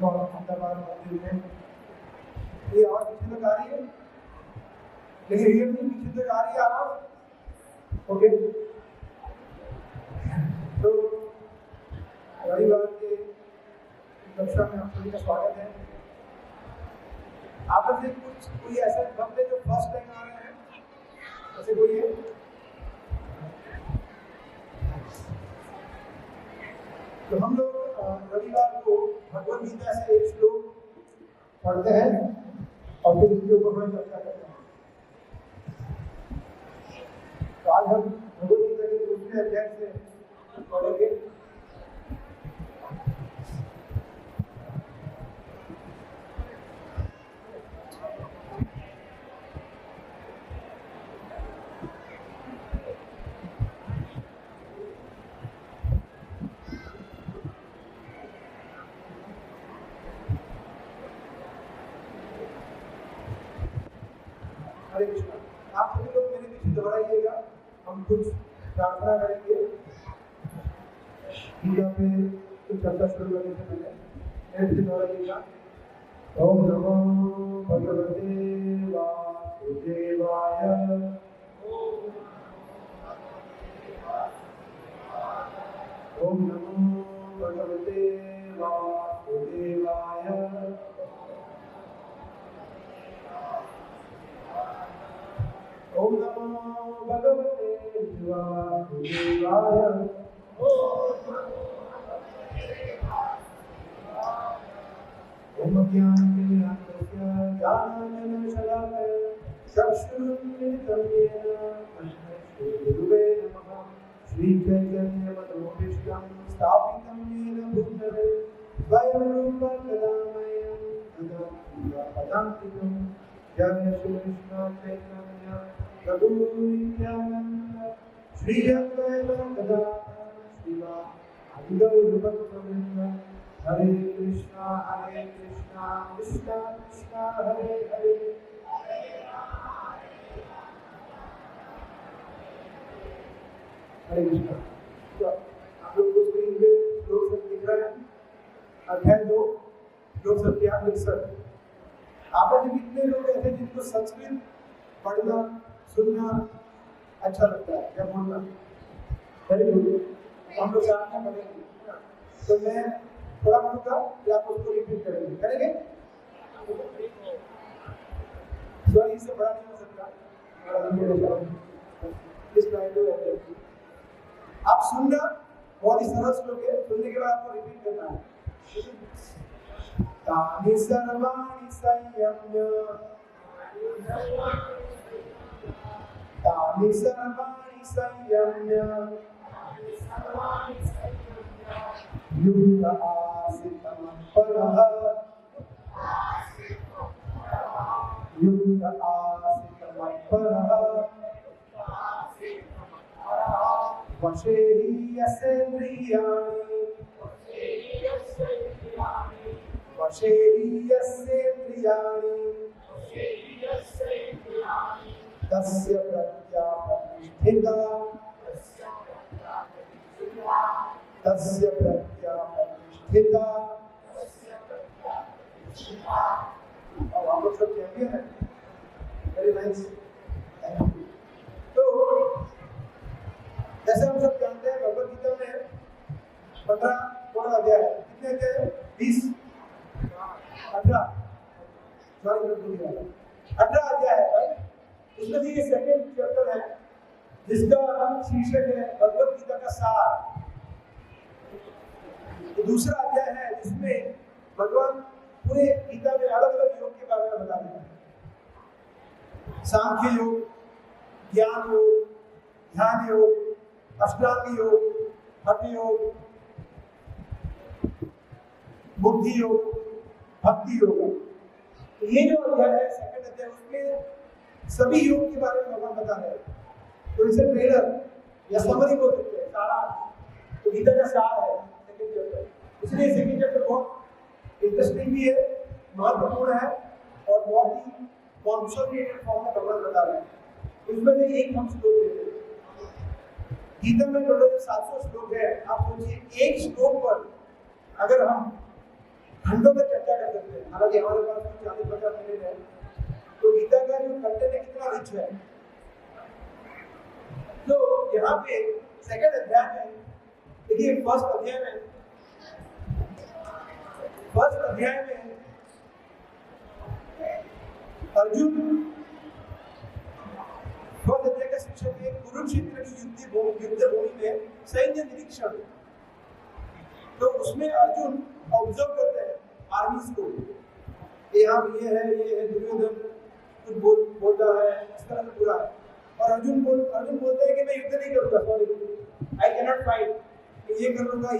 और अहमदाबाद मंदिर में। ये आवाज पीछे तक आ रही है, लेकिन रियल नहीं पीछे तक आ रही है आवाज। ओके, तो रविवार के कक्षा में आप सभी का स्वागत है। आप में से कोई ऐसे बंदे जो फर्स्ट टाइम आ रहे हैं, ऐसे कोई है? तो हम लोग रविवार को भगवद गीता से एक श्लोक पढ़ते हैं और फिर इसके ऊपर हम चर्चा करते हैं। तो आज हम भगवद गीता के दूसरे अध्याय से पढ़ेंगे। हरे कृष्णा। आप सभी लोग मेरे पीछे दोहराइएगा, हम कुछ प्रार्थना करेंगे गीता पे कुछ चर्चा शुरू करने से पहले। मेरे पीछे दोहराइएगा। ओम नमो भगवते वासुदेवाय। ओम नमो भगवते वासुदेवाय। ओम नमो भगवते वासुदेवाय। ओम ज्ञानतिमिरान्धस्य ज्ञानाञ्जनशलाकया चक्षुरुन्मिलितं येन तस्मै श्रीगुरुवे नमः। श्रीचैतन्यमनोभीष्टं स्थापितं येन भूतले स्वयं रूपा कदा मह्यं ददाति जय श्री कृष्ण चैतन्य प्रभु नित्यानंद श्री अद्वैत गदाधर श्रीवासादि गौरभक्तवृंद। हरे कृष्णा कृष्णा कृष्णा हरे हरे। हरे कृष्णा। तो आप लोग को स्क्रीन पे श्लोक सब दिख रहा है। अध्याय 2 श्लोक संख्या 61। आप में कितने लोग ऐसे जिनको संस्कृत पढ़ना सुनना अच्छा लगता है या बोलना? Very good. हम लोग साथ में पढ़ेंगे, तो मैं थोड़ा बोलूँगा फिर आप उसको रिपीट करेंगे। करेंगे? सॉरी, इससे बड़ा नहीं हो सकता। आप सुनना, बहुत ही सरल श्लोक है, सुनने के बाद आपको रिपीट करना है। तानि सर्वाणि संयम्य तानि सर्वाणि संयम्य युक्त आसीत् मत्परः युक्त आसीत् मत्परः वशे हि यस्येन्द्रियाणि वशे हि यस्येन्द्रियाणि तस्य प्रज्ञा प्रतिष्ठिता तस्य प्रज्ञा प्रतिष्ठिता। और आप लोग सब चैंपियन हैं। Very nice. तो जैसे हम सब जानते हैं भगवद गीता में 15 अध्याय है। कितने अध्याय हैं? 20 18 अध्याय है भाई। इसमें से ये सेकंड चैप्टर है जिसका शीर्षक है भगवद गीता का सार। तो दूसरा अध्याय है जिसमें भगवान पूरे गीता में अलग अलग योग के बारे में बता रहे हैं। सांख्य योग, ज्ञान योग, ध्यान योग, अष्टांग योग, हठ योग, बुद्धि योग, भक्ति योग। तो ये जो अध्याय है सेकंड अध्याय, उसमें सभी योग के बारे में भगवान बता रहे हैं। तो इसे ट्रेलर या समरी बोल सकते हैं, सारा। तो गीता का सार है सेकंड चैप्टर। इसलिए सेकंड चैप्टर बहुत इंटरेस्टिंग भी है, महत्वपूर्ण है और बहुत ही कॉन्सोलिडेटेड फॉर्म में भगवान बता रहे हैं। इसमें से एक हम श्लोक लेते हैं। गीता में टोटल 700 श्लोक है। आप सोचिए, एक श्लोक पर अगर हम घंटों तक चर्चा कर सकते हैं। हालांकि हमारे पास 40-50 मिनट है, तो गीता का जो कंटेंट है कितना रिच है। तो यहाँ पे सेकंड अध्याय में देखिए, फर्स्ट अध्याय में अर्जुन फर्स्ट अध्याय का शीर्षक है कुरुक्षेत्र की युद्ध भूमि में सैन्य निरीक्षण। तो उसमें अर्जुन ऑब्जर्व करते हैं आर्मीज को, यहाँ ये है दुर्योधन कुछ बोलता है, इस तरह से बुरा है, और अर्जुन बोलते हैं कि मैं युद्ध नहीं करूंगा, sorry I can not fight, ये कर लूंगा,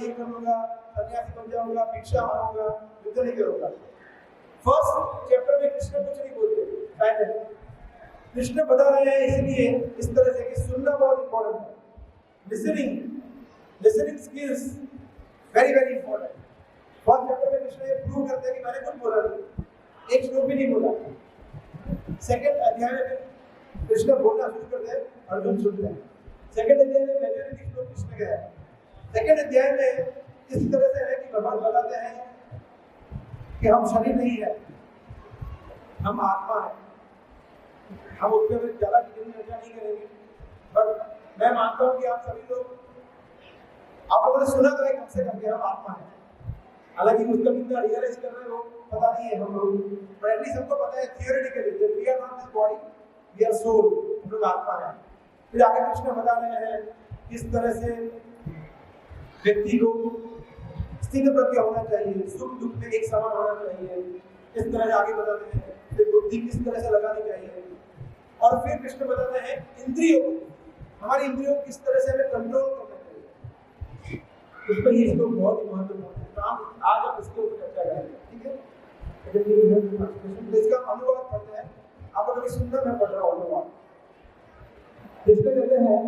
सन्यासी बन जाऊंगा, भिक्षा मांगूंगा, युद्ध नहीं करूंगा। फर्स्ट चैप्टर में कृष्ण कुछ नहीं बोलते, कृष्ण बता रहे हैं इसलिए इस तरह से कि सुनना बहुत इंपॉर्टेंट है, listening skills very very important. First chapter में कृष्ण ये प्रूव करते हैं कि मैंने कुछ बोला नहीं, एक श्लोक भी नहीं बोला। सेकंड अध्याय में कृष्ण बोलना शुरू करते हैं, अर्जुन सुनते हैं। सेकंड अध्याय में मेजॉरिटी श्लोक कृष्ण के हैं। सेकंड अध्याय में इस तरह से है कि भगवान बताते हैं कि हम शरीर नहीं है, हम आत्मा है। हम उस पर ज्यादा डिटेल में चर्चा नहीं करेंगे, बट मैं मानता हूँ कि आप सभी लोग, आप लोगों ने सुना तो है कम से कम कि हम आत्मा है। हालांकि उसका कितना रियलाइज कर रहे हो पता नहीं है हम लोग, पर एटलीस्ट हमको पता है theoretically that we are not this body, we are soul, हम लोग आत्मा है। फिर आगे कृष्ण बता रहे हैं किस तरह से व्यक्ति को स्थिर प्रज्ञ होना चाहिए, सुख दुख में एक समान होना चाहिए, इस तरह से आगे बताते हैं फिर बुद्धि किस तरह से लगानी चाहिए। और फिर कृष्ण बताते हैं इंद्रियों को, हमारी इंद्रियों को किस तरह से हमें कंट्रोल करना चाहिए। उस पर ये श्लोक बहुत ही महत्वपूर्ण है, तो आज हम इसके ऊपर चर्चा करेंगे, ठीक है। तो इसका अनुवाद पढ़ते हैं, आप लोग सुनना, मैं पढ़ रहा हूँ अनुवाद। कृष्ण कहते हैं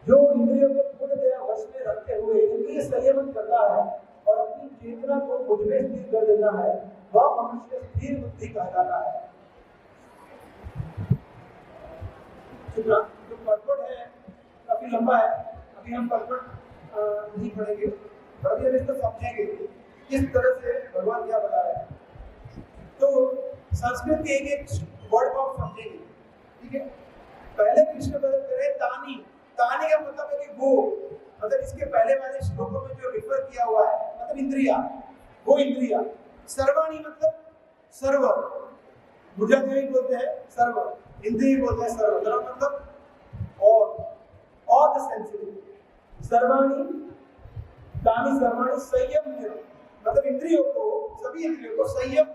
जो इंद्रियों को पूर्णतया वश में रखते हुए इंद्रिय संयमन करता है और अपनी चेतना को मुझ में स्थिर कर देता है, वह मनुष्य स्थिर बुद्धि कहलाता है। जो पर्पट है काफी लंबा है, अभी हम पर्पट नहीं पढ़ेंगे, अभी हम इसको समझेंगे किस तरह से भगवान क्या बता रहे हैं। तो संस्कृत के एक वर्ड को समझेंगे, ठीक है। पहले कृष्ण बदल करे तानी, तानी का मतलब है कि वो, मतलब इसके पहले वाले श्लोकों में जो रिफर किया हुआ है मतलब इंद्रिया, वो इंद्रिया। सर्वाणी मतलब सर्व, गुजराती में बोलते हैं सर्व, हिंदी में बोलते हैं सर्व, मतलब all the senses। सर्वाणी तानी सर्वाणी संयम, मतलब इंद्रियों को, सभी इंद्रियों को संयम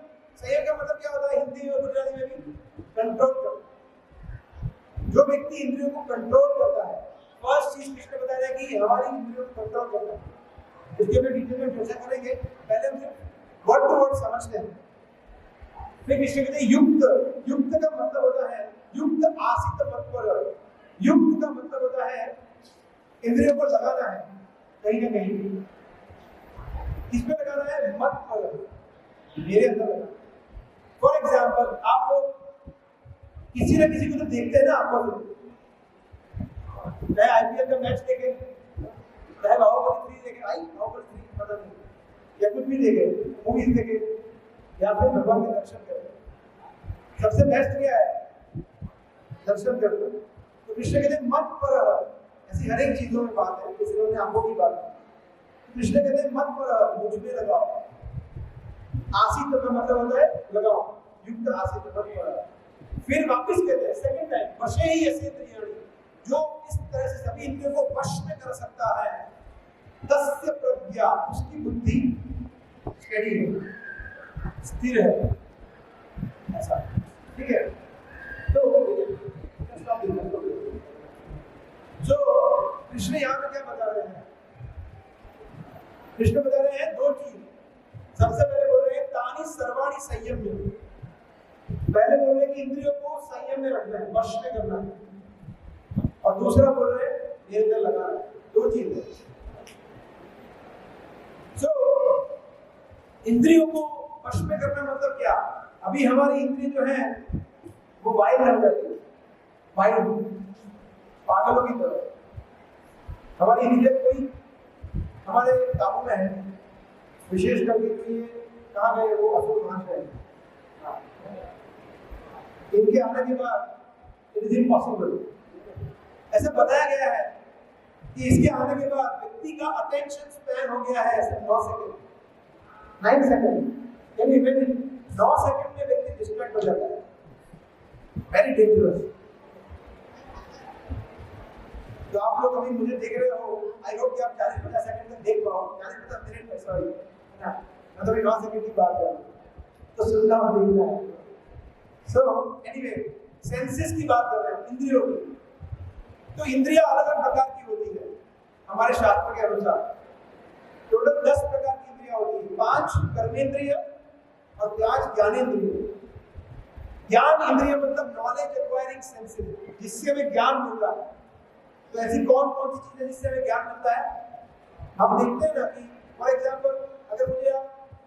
का मतलब क्या होता है हिंदी में गुजराती में भी, कंट्रोल करना। जो व्यक्ति इंद्रियों को कंट्रोल करता है, फर्स्ट चीज कृष्ण बता रहे हैं कि हमारी इंद्रियों को कंट्रोल करना है। इसके लिए डिटेल में चर्चा करेंगे, पहले हम वर्ड टू वर्ड समझते हैं। फिर कृष्ण कहते हैं युक्त का मतलब होता है युक्त आसित मत्पर। युक्त का मतलब होता है इंद्रियों को लगाना है कहीं ना कहीं, किसमें लगाना है, मत पर, मेरे अंदर लगाना। फॉर एग्जाम्पल आप लोग किसी न किसी को तो देखते हैं ना, आप लोग चाहे आईपीएल का मैच देखे, चाहे बाहुबली 3 देखे, बाहुबली 3 पता नहीं, या कुछ भी देखे, मूवीज देखे, या फिर भगवान के दर्शन करें, सबसे बेस्ट क्या है, दर्शन करना। तो कृष्ण कहते हैं मत पर, ऐसी हर एक चीजों में बात है, किसी ने आंखों की बात है। कृष्ण कहते हैं मत पर, मुझ में लगाओ। आसित का मतलब होता है लगाओ, युक्त आसित मत पर। फिर वापस कहते हैं सेकंड टाइम, वशे ही ऐसे इंद्रियाणि, जो इस तरह से सभी इंद्रियों को वश में कर सकता है, तस्य प्रज्ञा, उसकी बुद्धि स्टेडी है, स्थिर है, ऐसा, ठीक है। तो जो कृष्ण यहाँ पे क्या बता रहे हैं, कृष्ण बता रहे हैं दो चीज। सबसे पहले बोल रहे हैं तानि सर्वाणि संयम में, पहले बोल रहे हैं कि इंद्रियों को संयम में रखना है, वश में करना है, और दूसरा बोल रहे हैं मेरे अंदर लगाना है। दो चीज है। So, इंद्रियों को वश में करना मतलब क्या, अभी हमारी इंद्रिय जो है वो वाइल्ड लग जाती है, वाइल्ड पागलों की तरह। हमारी इंद्रिय कोई हमारे काबू में है, विशेष करके तो ये कहाँ गए वो असुर कहाँ गए। इनके आने के बाद इट इज इम्पॉसिबल। ऐसा बताया गया है कि इसके आने के बाद व्यक्ति का अटेंशन स्पैन हो गया है 9 सेकंड, 9 सेकंड। यानी इमेजिन 9 सेकंड में व्यक्ति डिस्ट्रैक्ट हो जाता है। Very dangerous. तो आप लोग अभी मुझे देख रहे हो, आई होप कि आप 40-50 सेकंड तक देख पाओ। 40-50 मिनट में, सॉरी ना, मैं तो 9 सेकंड की बात कर रहा हूँ, तो सुनना और देखना है। सो एनीवे, सेंसेस की बात कर रहे हैं, इंद्रियों की। तो इंद्रियां अलग अलग प्रकार की होती है हमारे शास्त्र के अनुसार। टोटल 10 प्रकार की इंद्रियां होती है। 5 कर्मेंद्रिय और 5 ज्ञानेंद्रिय। ज्ञान इंद्रिय मतलब नॉलेज एक्वायरिंग सेंसेस, जिससे हमें ज्ञान मिलता है। तो ऐसी कौन कौन सी चीजें जिससे हमें ज्ञान मिलता है? हम देखते हैं ना कि फॉर एग्जांपल अगर मुझे आप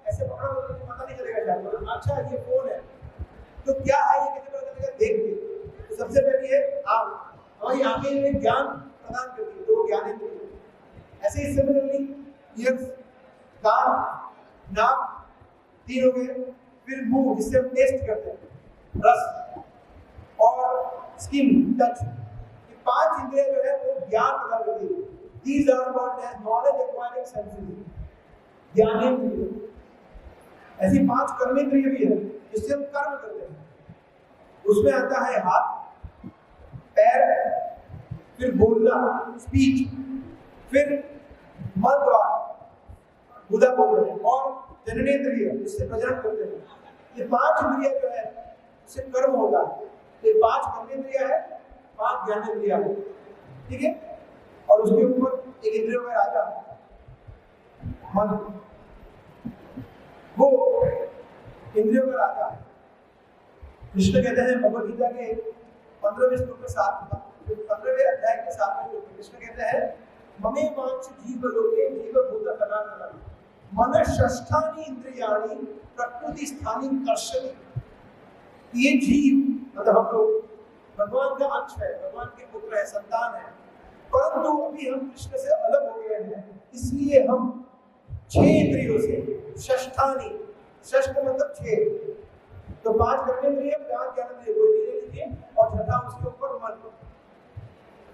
ऐसे पकड़ा तो मुझे पता नहीं चलेगा शायद, अच्छा ये फोन है, तो क्या है ये कैसे पता चलेगा? देख के। तो सबसे पहले है आँख, हमारी आंखें हमें ज्ञान प्रदान करती है, तो वो ज्ञानेंद्रिय। ऐसे ही सिमिलरली ईयर्स, कान, नाक, 3 हो गए। फिर मुंह, जिससे हम टेस्ट करते हैं, रस, और स्किन, टच। 5 इंद्रियां जो है वो ज्ञान प्रदान करती है। These are called as knowledge acquiring senses, ज्ञानेंद्रिय। ऐसी 5 कर्मेंद्रिय भी है जिससे हम कर्म करते हैं। उसमें आता है हाथ, पैर, फिर बोलना, स्पीच, फिर मल द्वार, गुदा बोल रहे हैं, और जननेंद्रिय, जिससे प्रजनन करते हैं। ये 5 इंद्रियां जो है उससे कर्म होता है। ये 5 कर्मेंद्रिय है, 5 ज्ञानेंद्रिय है, ठीक है। और उसके ऊपर एक इंद्रियों में राजा मन, वो इंद्रियों का राजा है। कृष्ण कहते हैं भगवद गीता के 15वें श्लोक में 15वें अध्याय के 7वें श्लोक में कृष्ण कहते हैं, ममे वांच जीव लोके जीव भूत सनातन मन षष्ठानि इंद्रियाणि प्रकृति स्थानि कर्षति। ये जीव मतलब हम लोग भगवान का अंश है, भगवान के पुत्र है, संतान है, परंतु अभी हम कृष्ण से अलग हो गए हैं, इसलिए हम 6 इंद्रियों से, षष्ठानि, षष्ठ मतलब 6, तो 5 कर्मेंद्रिय, 5 ज्ञानेंद्रिय, वो भी ले लीजिए, और छठा उसके ऊपर मन।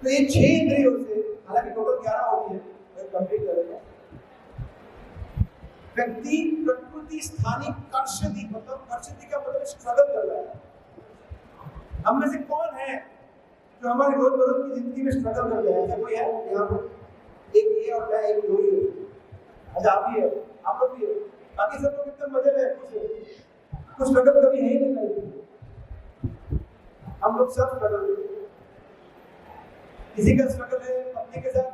तो ये 6 इंद्रियों से, हालांकि टोटल 11 होती है, मैं कंप्लीट करेंगे। व्यक्ति प्रकृति स्थानी कर्षति, मतलब कर्षति का मतलब स्ट्रगल कर रहा है। हम में से कौन है जो हमारी रोज-बरोज की जिंदगी में स्ट्रगल कर रहे हैं? ऐसा कोई है यहाँ पर? एक ये और मैं, एक दो ही है। अच्छा आप भी है, आप लोग भी है, बाकी सब लोग कितने मजे में कुछ स्ट्रगल कभी है ही नहीं लाइफ। हम लोग सब स्ट्रगल करते हैं। किसी का स्ट्रगल है पत्नी के साथ,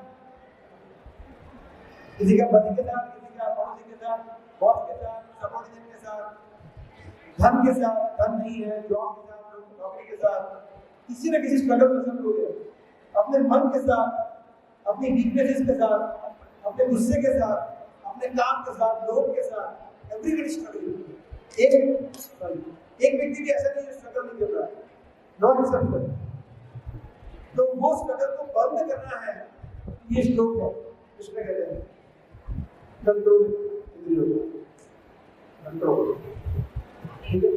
किसी का पति के साथ, किसी का पड़ोसी के साथ, बॉस के साथ, सबॉर्डिनेट के साथ, धन के साथ, धन नहीं है, जॉब के साथ, नौकरी के साथ, किसी न किसी स्ट्रगल में सब लोग हैं। अपने मन के साथ, अपनी वीकनेसेस के साथ, अपने गुस्से के साथ, अपने काम के साथ, लोग के साथ, एवरीबॉडी स्ट्रगलिंग। एक व्यक्ति भी ऐसा नहीं है स्ट्रगल नहीं कर रहा है, नॉट एक्सेप्टेड। तो वो स्ट्रगल को बंद करना है, ये श्लोक है। कृष्ण कहते हैं कंट्रोल, कंट्रोल, ठीक है।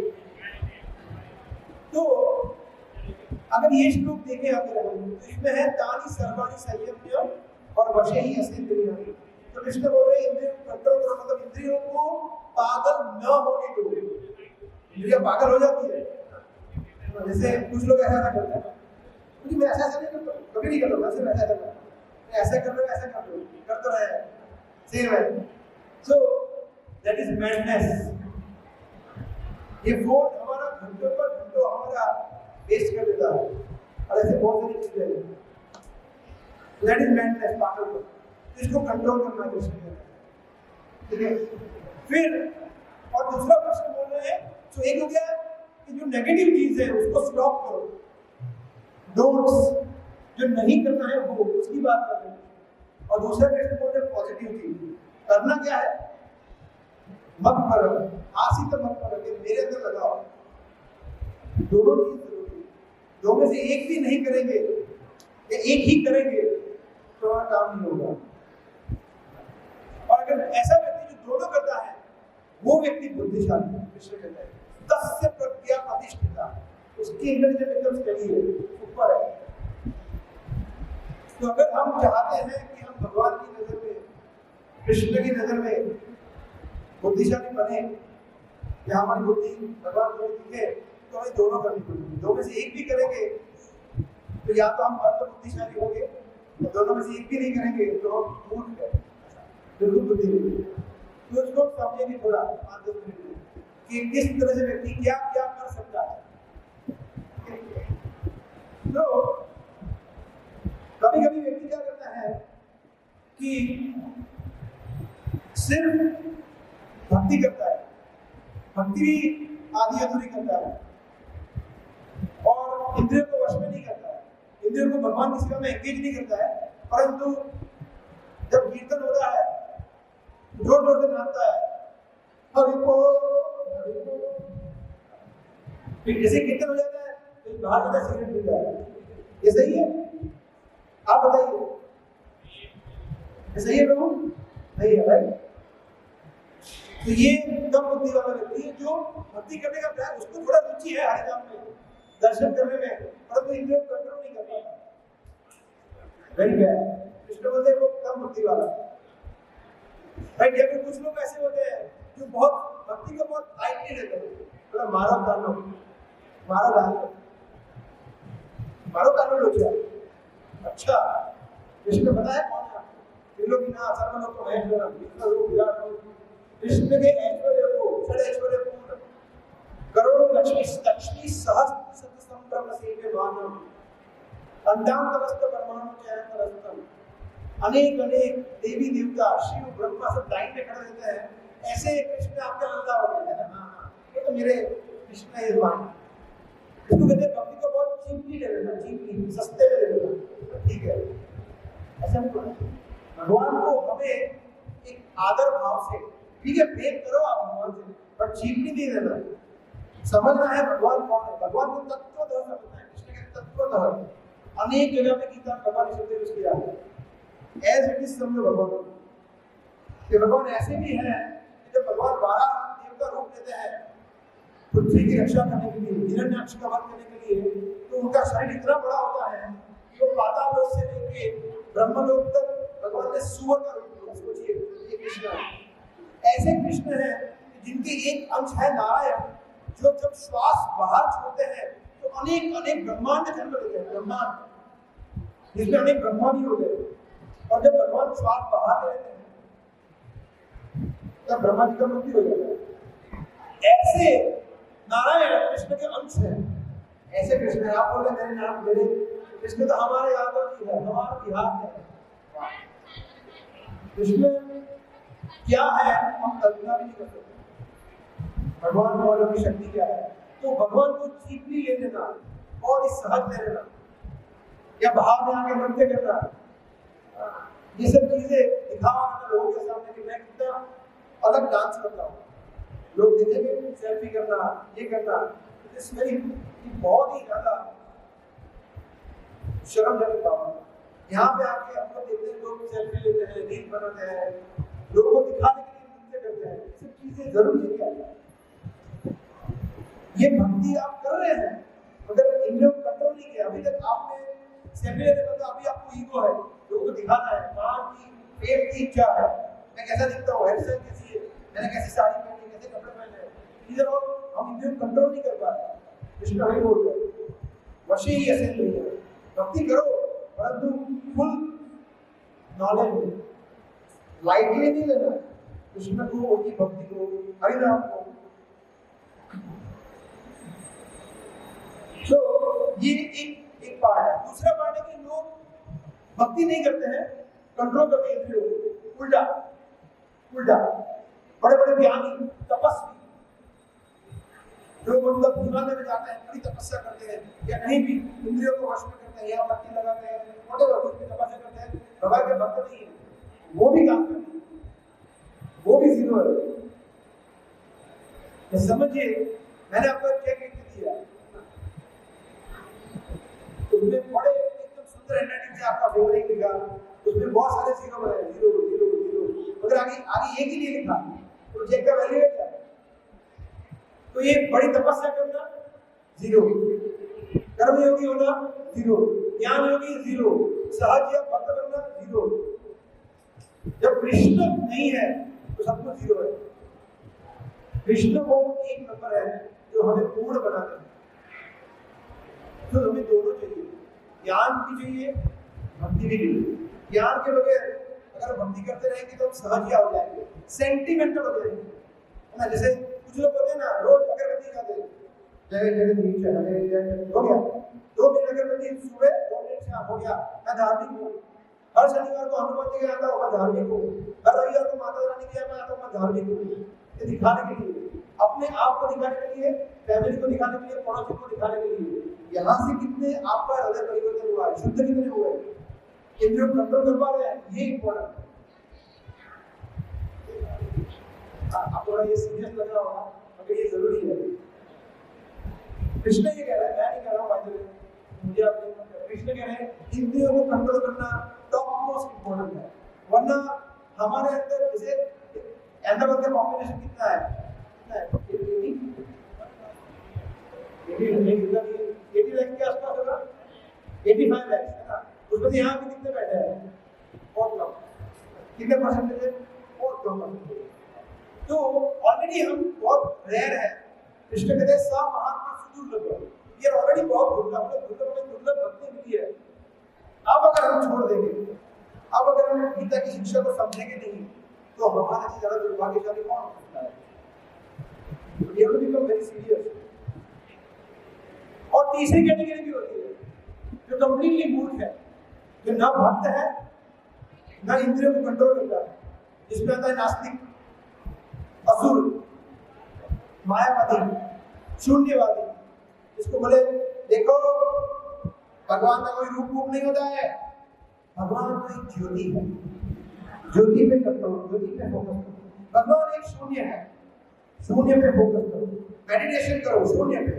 तो अगर ये श्लोक देखें अगर हम, तो इसमें है तानि सर्वाणि संयम्य और वशे ही असेंद्रियाः। तो कृष्ण बोल रहे हैं इंद्रियों को कंट्रोल करो, मतलब इंद्रियों को पागल न होने दो। इंद्रियां पागल हो जाती है, जैसे कुछ लोग ऐसा करते हैं, क्योंकि मैं ऐसा नहीं करता, कभी नहीं करता, सिर्फ ऐसा करता हूं, मैं ऐसा कर रहा हूं, ऐसा कर रहा हूं, कर तो रहे हैं सेम है। So that is madness. ये फोन हमारा घंटों पर घंटों हमारा वेस्ट कर देता है, और ऐसे बहुत सारी चीजें हैं। दैट इज मैडनेस, पागलपन। इसको कंट्रोल करना चाहिए, ठीक है। फिर और दूसरा प्रश्न बोल रहे हैं, तो एक हो गया कि जो नेगेटिव चीज है उसको स्टॉप करो, डोंट्स, जो नहीं करना है वो, उसकी बात कर रहे हैं। और दूसरा प्रश्न बोल रहे हैं पॉजिटिव चीज, करना क्या है? मत करो, आसी तो मत करो, मेरे अंदर लगाओ। दोनों चीज जरूरी है, दो में से एक भी नहीं करेंगे या एक ही करेंगे तो हमारा काम नहीं होगा। और अगर ऐसा व्यक्ति जो दोनों करता है वो व्यक्ति बुद्धिशाली है। कृष्ण कहता है तस्य प्रज्ञा प्रतिष्ठिता, उसकी इंटेलिजेंस एकदम स्टडी है, ऊपर है। तो अगर हम चाहते हैं कि हम भगवान की नजर में, कृष्ण की नजर में बुद्धिशाली बने या हमारी बुद्धि भगवान को दिखे, तो हमें दोनों करनी पड़ेगी। दो में से एक भी करेंगे तो या तो हम बहुत बुद्धिशाली होंगे, दोनों में से एक भी नहीं करेंगे तो हम मूर्ख हैं, बिल्कुल बुद्धि नहीं। तो उसको समझेंगे थोड़ा 5-10 मिनट में कि किस तरह से व्यक्ति क्या क्या कर सकता है। तो कभी कभी व्यक्ति क्या करता है कि सिर्फ भक्ति करता है, भक्ति भी आधी अधूरी करता है और इंद्रियों को वश में नहीं करता है, इंद्रियों को भगवान की सेवा में एंगेज नहीं करता है, परंतु जब कीर्तन होता है जोर जोर से नाचता है, हरि बोल, फिर जैसे कीर्तन हो जाता है तो बाहर जाता है सिगरेट पीता है। ये सही है? आप बताइए, ये सही है प्रभु? नहीं है, राइट? तो ये कम बुद्धि वाला व्यक्ति है जो भक्ति करने का प्रयास, उसको थोड़ा रुचि है हरि नाम में, दर्शन करने में, परंतु इंद्रियों को कंट्रोल नहीं कर पाता। Very bad. कृष्ण बोलते हैं वो कम बुद्धि वाला, राइट? या फिर कुछ लोग ऐसे होते हैं जो बहुत भक्ति को बहुत लाइटली लेते हैं, मतलब मारो कानो, मारो डालो, मारो कानो लो क्या? अच्छा, कृष्ण पता है कौन है? त्रिलोकीनाथ सर्वलोक महेश्वरम, विष्णु विराट रूप, कृष्ण के ऐश्वर्य को, छड़ ऐश्वर्य पूर्ण, करोड़ों लक्ष्मी सहस्त्र शतसंभ्रम सेव्य मानव, अंडांतरस्थ परमाणु चयनतरस्थम, अनेक अनेक देवी देवता शिव ब्रह्मा सब लाइन में खड़े रहते हैं। ऐसे कृष्ण आपका लल्ला हो गया है ना? हाँ, ये तो मेरे कृष्ण है मान। इसको कहते हैं भक्ति को बहुत चीपली ले लेना, चीपली, सस्ते में ले लेना, ठीक है? ऐसा भगवान को हमें एक आदर भाव से, ठीक है, प्रेम करो आप भगवान से, पर चीपली नहीं लेना। समझना है भगवान कौन है, भगवान को तत्वतः समझना है। कृष्ण के तत्वतः अनेक जगह पे गीता में भगवान शब्द यूज किया है, एज इट इज समझो भगवान कि भगवान ऐसे भी हैं कि जब भगवान 12 देव का रूप लेते हैं पृथ्वी की रक्षा करने के लिए, हिरण्याक्ष का वध करने के लिए, तो उनका शरीर इतना बड़ा होता है कि वो पाताल लोक से लेके ब्रह्मलोक तक भगवान ने सुअर का रूप लिया। सोचिए, ये कृष्ण है। ऐसे कृष्ण हैं जिनके एक अंश है नारायण, जो जब श्वास बाहर छोड़ते हैं तो अनेक अनेक ब्रह्मांड जन्म लेते हैं, ब्रह्मांड जिसमें अनेक ब्रह्मा भी होते हैं, और जब भगवान श्वास बाहर लेते हैं तब ब्रह्मा जी का मृत्यु हो जाता है। ऐसे नारायण कृष्ण के अंश हैं, ऐसे कृष्ण है। आप बोले मेरे नाम मेरे कृष्ण तो हमारे यादव जी है, हमारा बिहार है। कृष्ण क्या है हम कल्पना भी नहीं कर सकते, भगवान वालों की शक्ति क्या है। तो भगवान को चीपली ले लेना और इस सहज ले लेना या बाहर में आके नृत्य करना, ये सब चीजें दिखावा करना लोगों के सामने कि मैं कितना अलग डांस करता हूँ, लोग देखेंगे, सेल्फी करना, ये करना, इस मेरी बहुत ही ज्यादा शर्मजनक बात है। यहाँ पे आके हम लोग देखते हैं, लोग सेल्फी लेते हैं, रील बनाते हैं, लोगों को दिखाने के लिए नृत्य करते हैं। ये सब चीजें जरूरी है क्या? ये भक्ति आप कर रहे हैं मगर इंद्रियों को कंट्रोल नहीं किया। अभी तक आपने सेल्फी लेते मतलब अभी आपको ईगो है, लोगों को दिखाना है, मान की फेम की इच्छा है, मैं कैसा दिखता हूँ, हेयर स्टाइल कैसी है, मैंने कैसी साड़ी पहनी, कैसे कपड़े पहने, इधर और हम इंद्रियों को कंट्रोल नहीं कर पा रहे। कृष्ण वही बोल रहे हैं, वशी ही ऐसे नहीं है। भक्ति करो परंतु फुल नॉलेज में, लाइटली नहीं लेना कृष्ण को, उनकी भक्ति को, हरिनाम को। तो ये एक पार्ट है। दूसरा पार्ट है कि लोग भक्ति नहीं करते हैं, कंट्रोल करते हैं इंद्रियों को। उल्टा उल्टा बड़े बड़े ज्ञानी तपस्वी जो मतलब हिमालय में जाते हैं, बड़ी तपस्या करते हैं, या कहीं भी इंद्रियों को वश में करते हैं, या भक्ति लगाते हैं, वhatever कुछ भी तपस्या करते हैं, भगवान के भक्त नहीं है, वो भी काम करते हैं, वो भी जीरो है। तो समझिए, मैंने आपको एक चेक दिया, उसमें बड़े एकदम सुंदर हैंडराइटिंग से आपका फेवरेट लिखा, उसमें बहुत सारे जीरो बनाए, जीरो जीरो जीरो, अगर आगे एक ही नहीं लिखा तो चेक का वैल्यू है क्या? तो ये बड़ी तपस्या करना 0, कर्मयोगी होना 0, ज्ञान योगी 0, सहज या भक्त बनना 0। जब कृष्ण नहीं है तो सब कुछ 0 है। कृष्ण वो एक नंबर है जो हमें पूर्ण बनाता है। तो हमें दोनों चाहिए, ज्ञान भी चाहिए, भक्ति भी चाहिए। ज्ञान के बगैर अगर भक्ति करते रहेंगे तो हम सहजिया हो जाएंगे, सेंटिमेंटल हो जाएंगे, है ना। जैसे कुछ लोग होते हैं ना, रोज अगरबत्ती खाते हैं, जय जगदीश हरे जय, हो गया 2 मिनट अगरबत्ती, सुबह 2 मिनट शाम, हो गया मैं धार्मिक हूँ। हर शनिवार को हनुमान जी के आता हूँ, मैं धार्मिक हूँ। हर रविवार को माता रानी के यहाँ आता हूँ, मैं धार्मिक हूँ। ये दिखाने के लिए, अपने आप को दिखाने के लिए, फैमिली को दिखाने के लिए, पड़ोसी को दिखाने के लिए। यहाँ से कितने आपका हृदय परिवर्तन हुआ है, शुद्ध कितने हुए हैं, इंद्रियों को कंट्रोल कर पा रहे हैं, ये इम्पोर्टेंट है। आप थोड़ा ये सीरियस लग रहा होगा, मगर ये जरूरी है। कृष्ण ये कह रहा है, मैं नहीं कह रहा हूँ भाई, मुझे आप कृष्ण कह रहे हैं इंद्रियों को कंट्रोल करना टॉप मोस्ट इम्पोर्टेंट है। वरना हमारे अंदर जैसे अहमदाबाद का पॉपुलेशन कितना है, 80 लाख के आसपास होगा, 85 लाख है ना। उसमें से यहाँ पे कितने बैठे हैं, बहुत कम, कितने परसेंटेज है, बहुत कम। तो ऑलरेडी हम बहुत रेयर है। कृष्ण कहते हैं सा महात्मा सुदुर्लभ, ये ऑलरेडी बहुत दुर्लभ भक्ति मिली है। अब अगर हम छोड़ देंगे, अब अगर हम गीता की शिक्षा को समझेंगे नहीं, तो हमारे से ज्यादा दुर्भाग्यशाली कौन हो सकता है। We have to become very serious। और तीसरी कैटेगरी भी होती है जो कंप्लीटली मूर्ख है, जो ना भक्त है ना इंद्रियों को कंट्रोल करता है, जिसमें आता है नास्तिक, असुर, मायावादी, शून्यवादी। जिसको बोले देखो भगवान का कोई रूप नहीं होता है, भगवान तो एक ज्योति है, ज्योति पे कंट्रोल, ज्योति पे फोकस करो। भगवान एक शून्य है, शून्य पे फोकस करो, मेडिटेशन करो शून्य पे,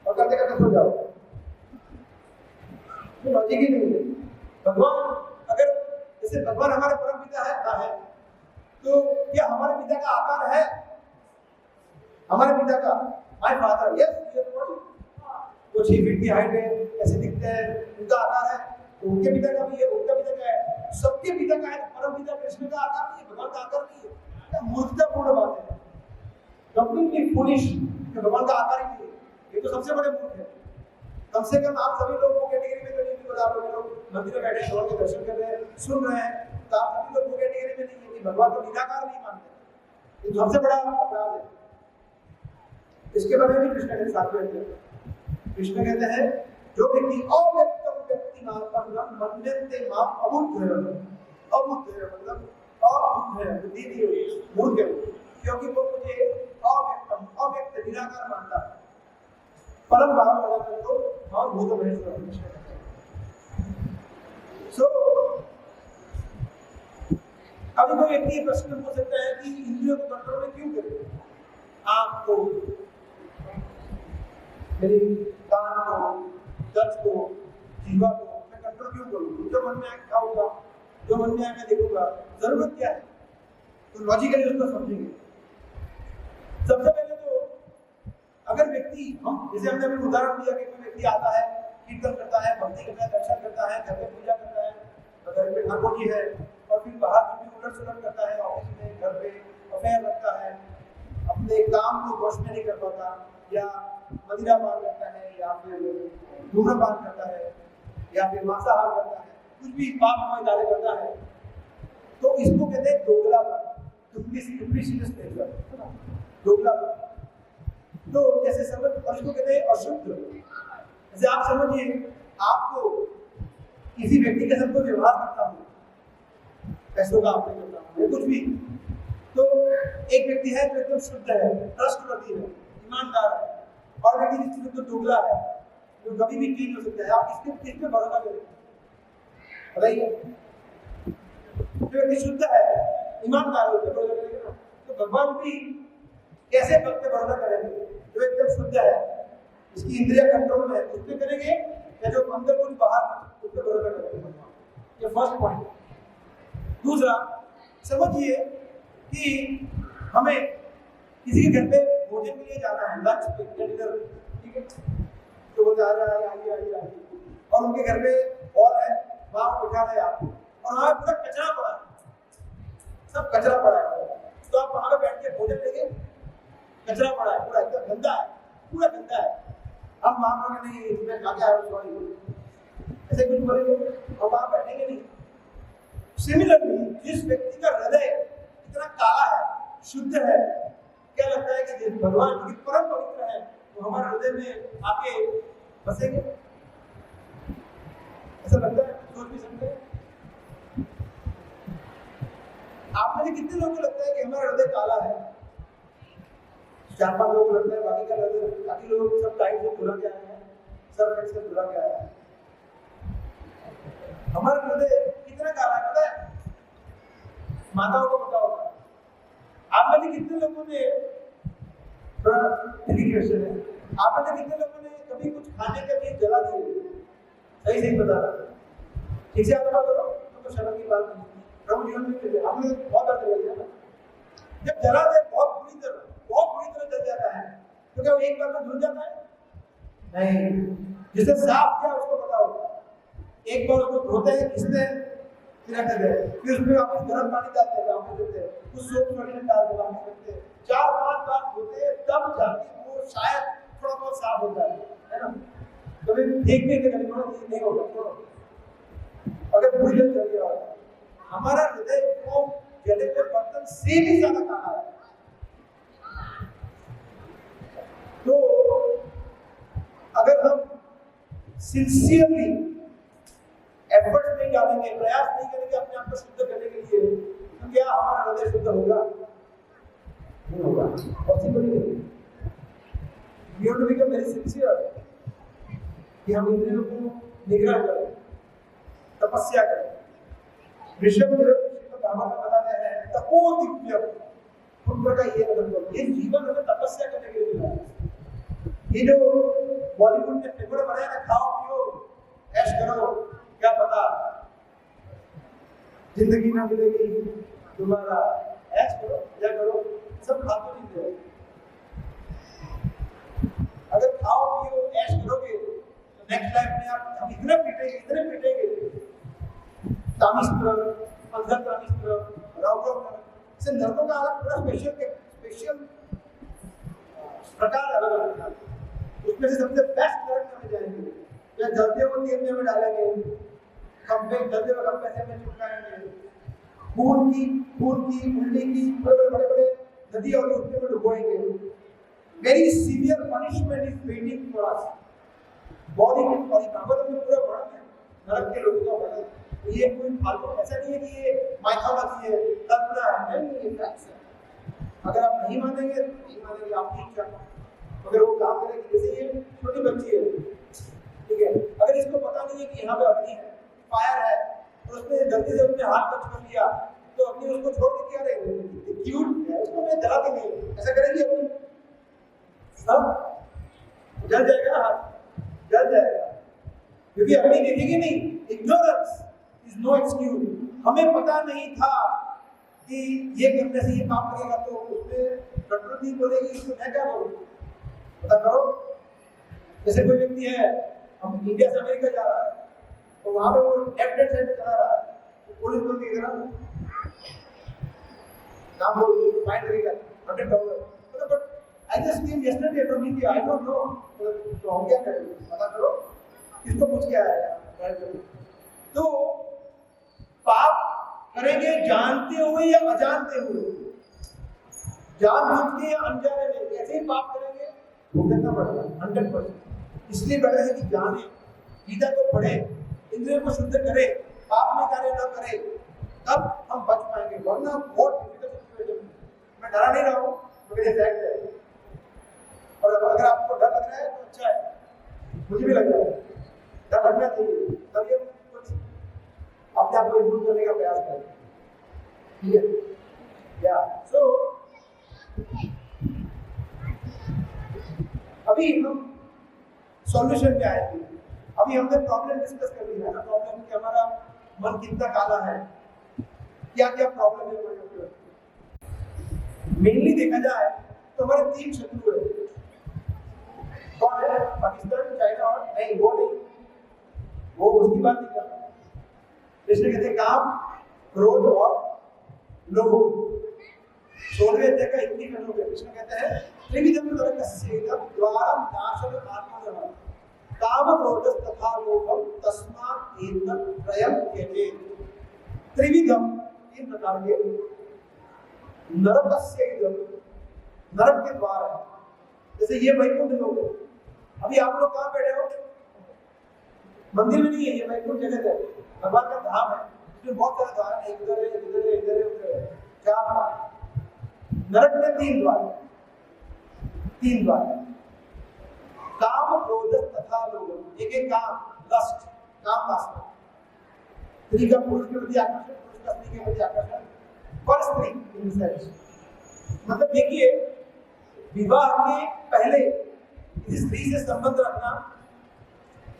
और करते करते सो जाओ। तो लॉजिक ही नहीं है। भगवान अगर जैसे भगवान हमारे परम पिता है तो क्या हमारे पिता का आकार है, हमारे पिता का माय फादर, यस वो 6 फीट की हाइट है, ऐसे दिखते हैं, उनका आकार है, तो उनके पिता का भी है, उनका पिता का है, सबके पिता का है। परम पिता कृष्ण का आकार नहीं है, भगवान का आकार नहीं है। क्या मूर्खतापूर्ण बात है, कंप्लीटली फूलिश, भगवान का आकार ही नहीं है। ये तो सबसे बड़े मूर्ख है। कम से कम आप सभी लोग वो कैटेगरी में तो नहीं, आप लोग मंदिर में बैठे भगवान के दर्शन कर रहे हैं, सुन रहे हैं, तो आप सभी लोग वो कैटेगरी में नहीं है कि भगवान को निराकार नहीं मानते। ये सबसे बड़ा अपराध है। इसके बारे में कृष्ण के साथ में कृष्ण कहते हैं जो व्यक्ति अव्यक्तम व्यक्तिमान मन्यन्ते मां अबुद्धयः, अबुद्धयः मतलब अबुद्धयः, बुद्धि नहीं हुई, मूर्ख है, क्योंकि वो मुझे अव्यक्तम, अव्यक्त निराकार मानता है। परम भाव बनाकर तो और भूत महेश्वर। सो अभी कोई व्यक्ति प्रश्न पूछ सकता है कि इंद्रियों को कंट्रोल में क्यों करें, आंख को, मेरी कान को, दर्द को, जीवा को मैं कंट्रोल क्यों करूँ? जो मन में आए खाऊंगा, जो मन में आए मैं देखूंगा, जरूरत क्या है? तो लॉजिकली उसको समझेंगे। सबसे पहले तो अगर व्यक्ति, हम जैसे हमने अभी उदाहरण दिया कि कोई व्यक्ति आता है, कीर्तन करता है, भक्ति करता है, दर्शन करता है, घर में पूजा करता है, घर में ठाकुर जी है, और फिर बाहर भी उलट सुलट करता है, ऑफिस में, घर पे अफेयर रखता है, अपने काम को वश में नहीं कर पाता, या मदिरा पान करता है, या फिर धूम्रपान करता है, या फिर मांसाहार करता है, कुछ भी पापमय कार्य करता है, तो इसको कहते हैं दोगलापन, दोगलापन। तो जैसे समझ, और इसको कहते हैं अशुद्ध। जैसे आप समझिए, आपको किसी व्यक्ति के साथ कोई व्यवहार करता हूँ, पैसों का आपने करता हूँ या कुछ भी, तो एक व्यक्ति है जो एकदम शुद्ध है, ट्रस्टवर्दी है, ईमानदार है, और व्यक्ति जिससे तो दोगला है, जो कभी भी क्लीन हो सकता है। आप किस पे भरोसा करें बताइए? जो व्यक्ति शुद्ध है, ईमानदार है, भरोसा करेंगे ना? तो भगवान भी कैसे भक्त पे भरोसा करेंगे? जो एकदम शुद्ध है, इसकी इंद्रिया कंट्रोल में है, उस पे करेंगे, या जो अंदर कुछ बाहर, उस पे भरोसा करेंगे? ये फर्स्ट पॉइंट। दूसरा, समझिए कि हमें किसी के घर पे भोजन के लिए जाना है, लंच पे या डिनर, ठीक है, तो वो जा रहा है आइए, और उनके घर पे हॉल है, वहां बिठा रहे आपको, और वहां पूरा कचरा पड़ा है, सब कचरा पड़ा है, तो आप वहां पे बैठ के भोजन लेंगे, कचरा पड़ा है, पूरा एकदम गंदा है, पूरा गंदा है, हम वहां पर नहीं मैं खा के आया हूं सॉरी, ऐसे कुछ बोलेंगे, हम वहां बैठेंगे नहीं। सिमिलरली जिस व्यक्ति का हृदय इतना काला है, शुद्ध है, क्या लगता है कि जिस भगवान की परम पवित्र है वो हमारे हृदय में आके बसेंगे? ऐसा लगता है? सोच भी सकते हैं? आप में से कितने लोगों को लगता है कि हमारा हृदय काला है? 4-5 लोगों को लगता है, बाकी का हृदय, बाकी लोग सब टाइम से धुला के आए हैं, सब फिर से धुला के आए हैं। हमारा हृदय कितना काला है पता है? माताओं को पता होगा। आप में से कितने लोगों ने, थोड़ा क्वेश्चन है, आप में से कितने लोगों ने कभी कुछ खाने का चीज जला दिए? सही सही बता रहा, ठीक से आप बता करो, तो शर्म की बात नहीं, प्रभु जीवन में मिले, हमने बहुत डर लग ना, जब जला दे बहुत बुरी तरह जल जाता है, तो क्या वो एक बार में धुल जाता है? नहीं, जिसे साफ किया उसको पता होगा, एक बार उसको धोते हैं, खींचते हैं, फिर रख देते हैं, फिर उसमें वापस गर्म पानी डालते हैं, वापस देते हैं, उस सोप में डाल के वापस रखते हैं, 4-5 बार धोते हैं, तब जाके वो शायद थोड़ा बहुत साफ होता है ना? कभी देखने के कभी नहीं होगा, अगर पूरी तरह जल गया होगा। हमारा हृदय वो जले हुए बर्तन से भी ज्यादा काला है। तो अगर हम सिंसियरली एफर्ट नहीं डालेंगे, प्रयास नहीं करेंगे अपने आप को शुद्ध करने के लिए, तो क्या हमारा हृदय शुद्ध होगा? नहीं होगा, पॉसिबल नहीं है। We have to become very sincere कि हम इंद्रियों को निग्रह करें, तपस्या करें। ऋषभदेव भागवत में बताते हैं तपो दिव्यम, पुत्र का ये मतलब, ये जीवन हमें तपस्या करने के लिए मिला है। ये जो बॉलीवुड में फिल्म बनाए ना, खाओ पियो ऐश करो, क्या पता जिंदगी ना मिलेगी दोबारा, ऐश करो क्या करो, सब खाते नहीं थे। अगर खाओ पियो ऐश करोगे तो नेक्स्ट लाइफ में आप हम इतने पीटेंगे, तामिस्त्र, पंचतामिस्त्र, राउटर, से नर्कों का अलग पूरा स्पेशल प्रकार अलग, उसमें से सबसे बेस्ट नर्क में जाएंगे, या जलते हुए तेल में हमें डालेंगे, जलते हुए कंपे से हमें चिपकाएंगे, खून की उल्टी की बड़े नदी और उसके में डुबोएंगे। Very severe punishment is waiting for us. Body में भागवत में पूरा वर्णन है नरक के लोगों का वर्णन। ये कोई फालतू ऐसा नहीं है कि ये माइथोलॉजी है, कल्पना है, नहीं, ये फैक्ट्स है। अगर आप नहीं मानेंगे आपकी इच्छा, अगर वो काम करेगी, जैसे ये छोटी बच्ची है, ठीक है, अगर इसको पता नहीं है कि यहाँ पे अग्नि है, फायर है, और उसने गलती से उसने हाथ टच कर लिया, तो अग्नि उसको छोड़ के क्या रहेगी? क्यूट है, उसको मैं जला देंगे, ऐसा करेगी अग्नि? सब जल जाएगा, हाथ जल जाएगा, क्योंकि अग्नि देखेगी नहीं। Ignorance is no excuse. हमें पता नहीं था कि ये करने से ये काम लगेगा, तो उसमें प्रकृति बोलेगी इसको मैं क्या करूं? पता करो। जैसे कोई व्यक्ति है, हम इंडिया से अमेरिका जा रहा है, तो वहां पे वो लेफ्ट हैंड साइड चला रहा है, तो पुलिस बोलती है इधर नाम बोल फाइन करेगा $100, but I just came yesterday from India, I don't know, तो हम क्या करें? पता करो, किसको पूछ के आया? तो पाप करेंगे जानते हुए या अजानते हुए, जानबूझ के या अनजाने में, ऐसे ही पाप करेंगे वो कितना बढ़ेगा? 100%। इसलिए बढ़े है कि जाने, गीता को पढ़े, इंद्रियों को शुद्ध करे, पाप में कार्य न करे, तब हम बच पाएंगे, वरना बहुत डिफिकल्ट सिचुएशन। मैं डरा नहीं रहा हूँ, मेरे फैक्ट है, और अगर आपको डर लग रहा है तो अच्छा है, मुझे भी लग रहा है, डर लगना चाहिए, तभी हम कुछ अपने आप को इम्प्रूव करने का प्रयास करें, ठीक है? या सो अभी हम सॉल्यूशन पे आएंगे। अभी हमने प्रॉब्लम डिस्कस कर लिया है ना, प्रॉब्लम कि हमारा मन कितना काला है, क्या क्या प्रॉब्लम है। मेनली देखा जाए तो हमारे 3 शत्रु है। कौन है? पाकिस्तान, चाइना और नहीं, वो नहीं, वो उसकी बात नहीं कर रहा। कृष्ण कहते हैं काम, क्रोध और लोभ। 16वें अध्याय का 21 श्लोक है। कृष्ण कहते हैं त्रिविधम नरकस्येदं द्वारम नाशनं आत्मनः काम क्रोधस् तथा लोभम तस्मात् एतत् त्रयं त्यजेत्। त्रिविधम 3 प्रकार के नरकस्येदं, नरक के द्वार है। जैसे ये वैकुंठ लोक है। अभी आप लोग कहाँ बैठे हो? मंदिर में नहीं है, ये वैकुंठ जगत है, भगवान का धाम है। इसमें बहुत सारे द्वार है, इधर है, इधर है, इधर है, उधर है, 4 द्वार। नरक में 3 द्वार, 3 द्वार। काम, क्रोध तथा लोभ। एक काम, लस्ट, काम वासना। स्त्री का पुरुष के प्रति आकर्षण, पुरुष का स्त्री के प्रति आकर्षण, पर स्त्री इन सेंस। मतलब देखिए, विवाह के पहले किसी स्त्री से संबंध रखना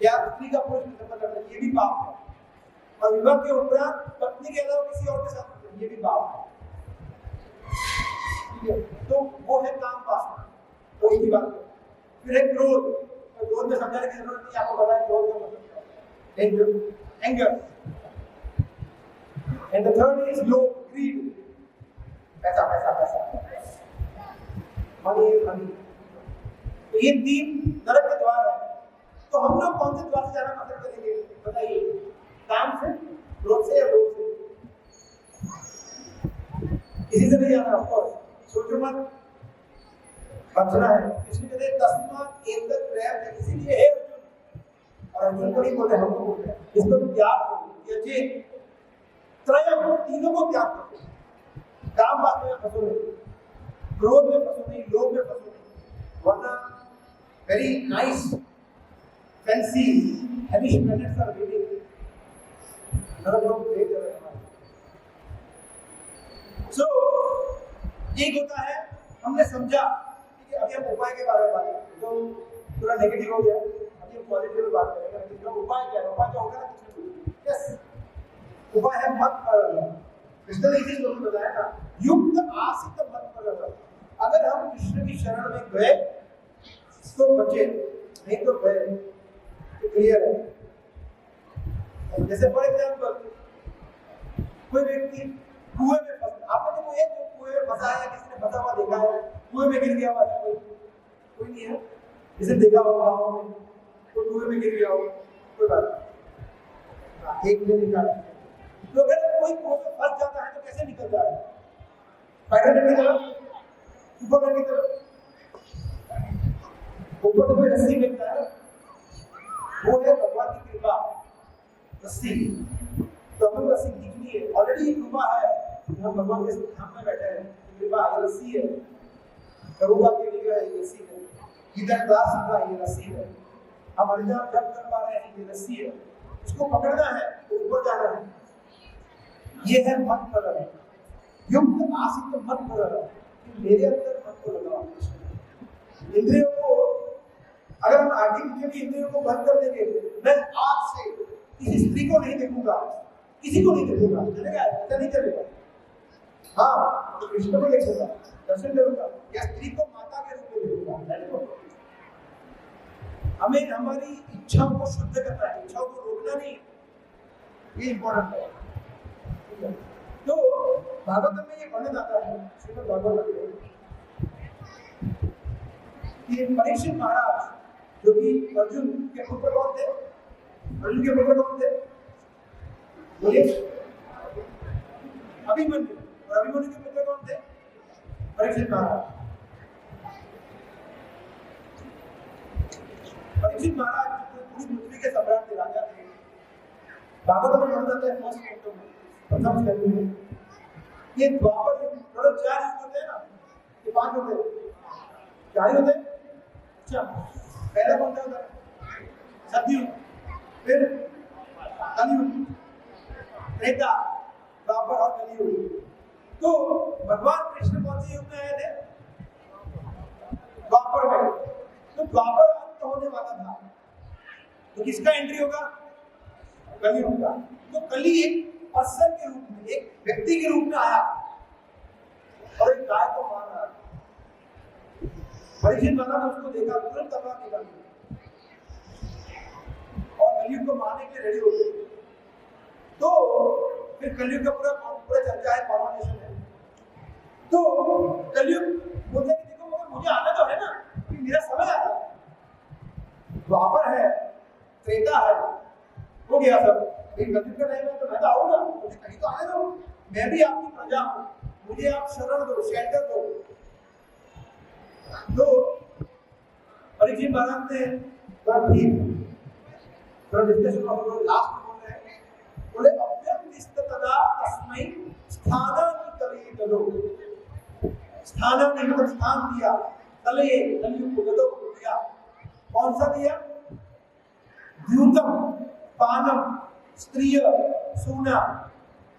या स्त्री का पुरुष से संबंध रखना, ये भी पाप है। और विवाह के उपरांत पत्नी के अलावा किसी और के साथ, ये भी पाप है। तो वो है काम वासना, तो उसकी बात है। फिर है क्रोध। तो क्रोध में समझाने की जरूरत नहीं, आपको पता है क्रोध का मतलब क्या है। Anger. And the third is लोभ, ग्रीड, पैसा पैसा पैसा, मनी मनी। तो ये 3 नरक के द्वार है। तो हम लोग कौन से द्वार से जाना पसंद करेंगे बताइए? काम से, क्रोध से या लोभ से? किसी से नहीं जाना, ऑफ कोर्स। सोचो मत, बचना है। इसलिए कहते हैं तस्मात् एतत् त्रयं, इसीलिए है अर्जुन। और अर्जुन को नहीं बोलते, हमको बोलते हैं। इसको त्याग करो, त्यजे त्रयं, तीनों को त्याग करो। काम वासना में फंसो नहीं, क्रोध में फंसो नहीं, लोभ में फंसो नहीं, वरना very nice fancy heavish planets are waiting. नरक लोग देख रहे हैं। सो एक होता है, हमने समझा कि अभी हम उपाय के बारे में बात करें, तो थोड़ा नेगेटिव हो गया। अभी हम पॉजिटिव में बात करेंगे। इसका उपाय क्या है? उपाय क्या होगा ना? यस, उपाय है मत पर। कृष्ण ने इसी श्लोक में बताया ना, युक्त आसित मत पर। अगर हम कृष्ण की शरण में गए तो बचे, नहीं तो गए। क्लियर है? जैसे फॉर एग्जाम्पल, कोई व्यक्ति कुएं में फंसा, आपने देखो एक कुएं में फंसा है, किसी ने फंसा हुआ देखा है? कुएं में गिर गया हुआ है कोई नहीं है? जिसे देखा होगा गाँव में कोई कुएं में गिर गया हो, कोई बात एक ने निकाला। तो अगर कोई कुएं में फंस जाता है तो कैसे निकलता है? स्पाइडरमैन की तरह, सुपरमैन की तरह। ऊपर तो कोई रस्सी मिलता है, वो है भगवान की कृपा, रस्सी। तो हमें रस्सी दिखनी है, ऑलरेडी कृपा है। हम भगवान के सामने बैठे हैं, कृपा ये रस्सी है, प्रभुपा के लिए ये रस्सी है, इधर क्लास चल रहा है, ये रस्सी है, हम हरिनाम जप कर पा रहे हैं, ये रस्सी है। इसको पकड़ना है तो ऊपर जाना है। ये है मत पर, युक्त आसित मत पर। मेरे अंदर मत को लगाओ। इंद्रियों को अगर हम आर्टिफिशियली इंद्रियों को बंद कर देंगे, मैं आज से किसी स्त्री को नहीं देखूंगा, किसी को नहीं देखूंगा, चलेगा? ऐसा नहीं चलेगा। हाँ, तो कृष्ण को देखूंगा, दर्शन करूंगा, या स्त्री को माता के रूप में देखूंगा। हमें हमारी इच्छाओं को शुद्ध करना है, इच्छाओं को रोकना नहीं, ये इंपॉर्टेंट है। तो भागवत में ये वर्णन आता है, श्रीमद् भागवत में, कि परीक्षित महाराज जो कि अर्जुन के पुत्र कौन थे? अर्जुन के पुत्र कौन थे? बोलिए। अभिमन्यु। और अभिमन्यु के पुत्र कौन थे? परीक्षित महाराज। परीक्षित महाराज पूरी पृथ्वी के सम्राट थे, राजा थे। भागवत में वर्णन आता है फर्स्ट कैंटो में, प्रथम स्कंद में। ये द्वापर युग, टोटल 4 युग होते हैं ना, ये 5 होते हैं, 4 होते हैं। अच्छा, पहला कौन सा होता है? सतयुग, फिर कलयुग, त्रेता, द्वापर और कलयुग। तो भगवान कृष्ण कौन से युग में आए थे? द्वापर में। तो द्वापर अंत होने वाला था, तो किसका एंट्री होगा? कलयुग का। तो कली एक पर्सन के रूप में, एक व्यक्ति के रूप में आया और एक गाय को मार रहा। परीक्षित महाराज ने उसको देखा, तुरंत तलवार निकाली और कलयुग को मारने के लिए रेडी हो गए। तो फिर कलयुग का पूरा चर्चा है, कॉन्वर्सेशन है। तो कलयुग बोलते कि देखो मगर मुझे आना तो है ना, कि मेरा समय आ रहा है। द्वापर है, त्रेता है, हो गया सब। लेकिन कलयुग का टाइम है तो मैं तो आऊंगा, मुझे कहीं तो आने दो, मैं भी आपकी प्रजा हूँ, मुझे आप शरण दो, शेल्टर दो। तो परीक्षित महाराज ने ठीक डिस्कशन हम लास्ट में बोल रहे हैं, बोले अव्यक्तिस्त तदा तस्मै स्थानानि तले ददो। स्थानानि मतलब स्थान दिया, तले कलयुग को ददो दिया। कौन सा दिया? द्यूतम पानम स्त्रिय सूना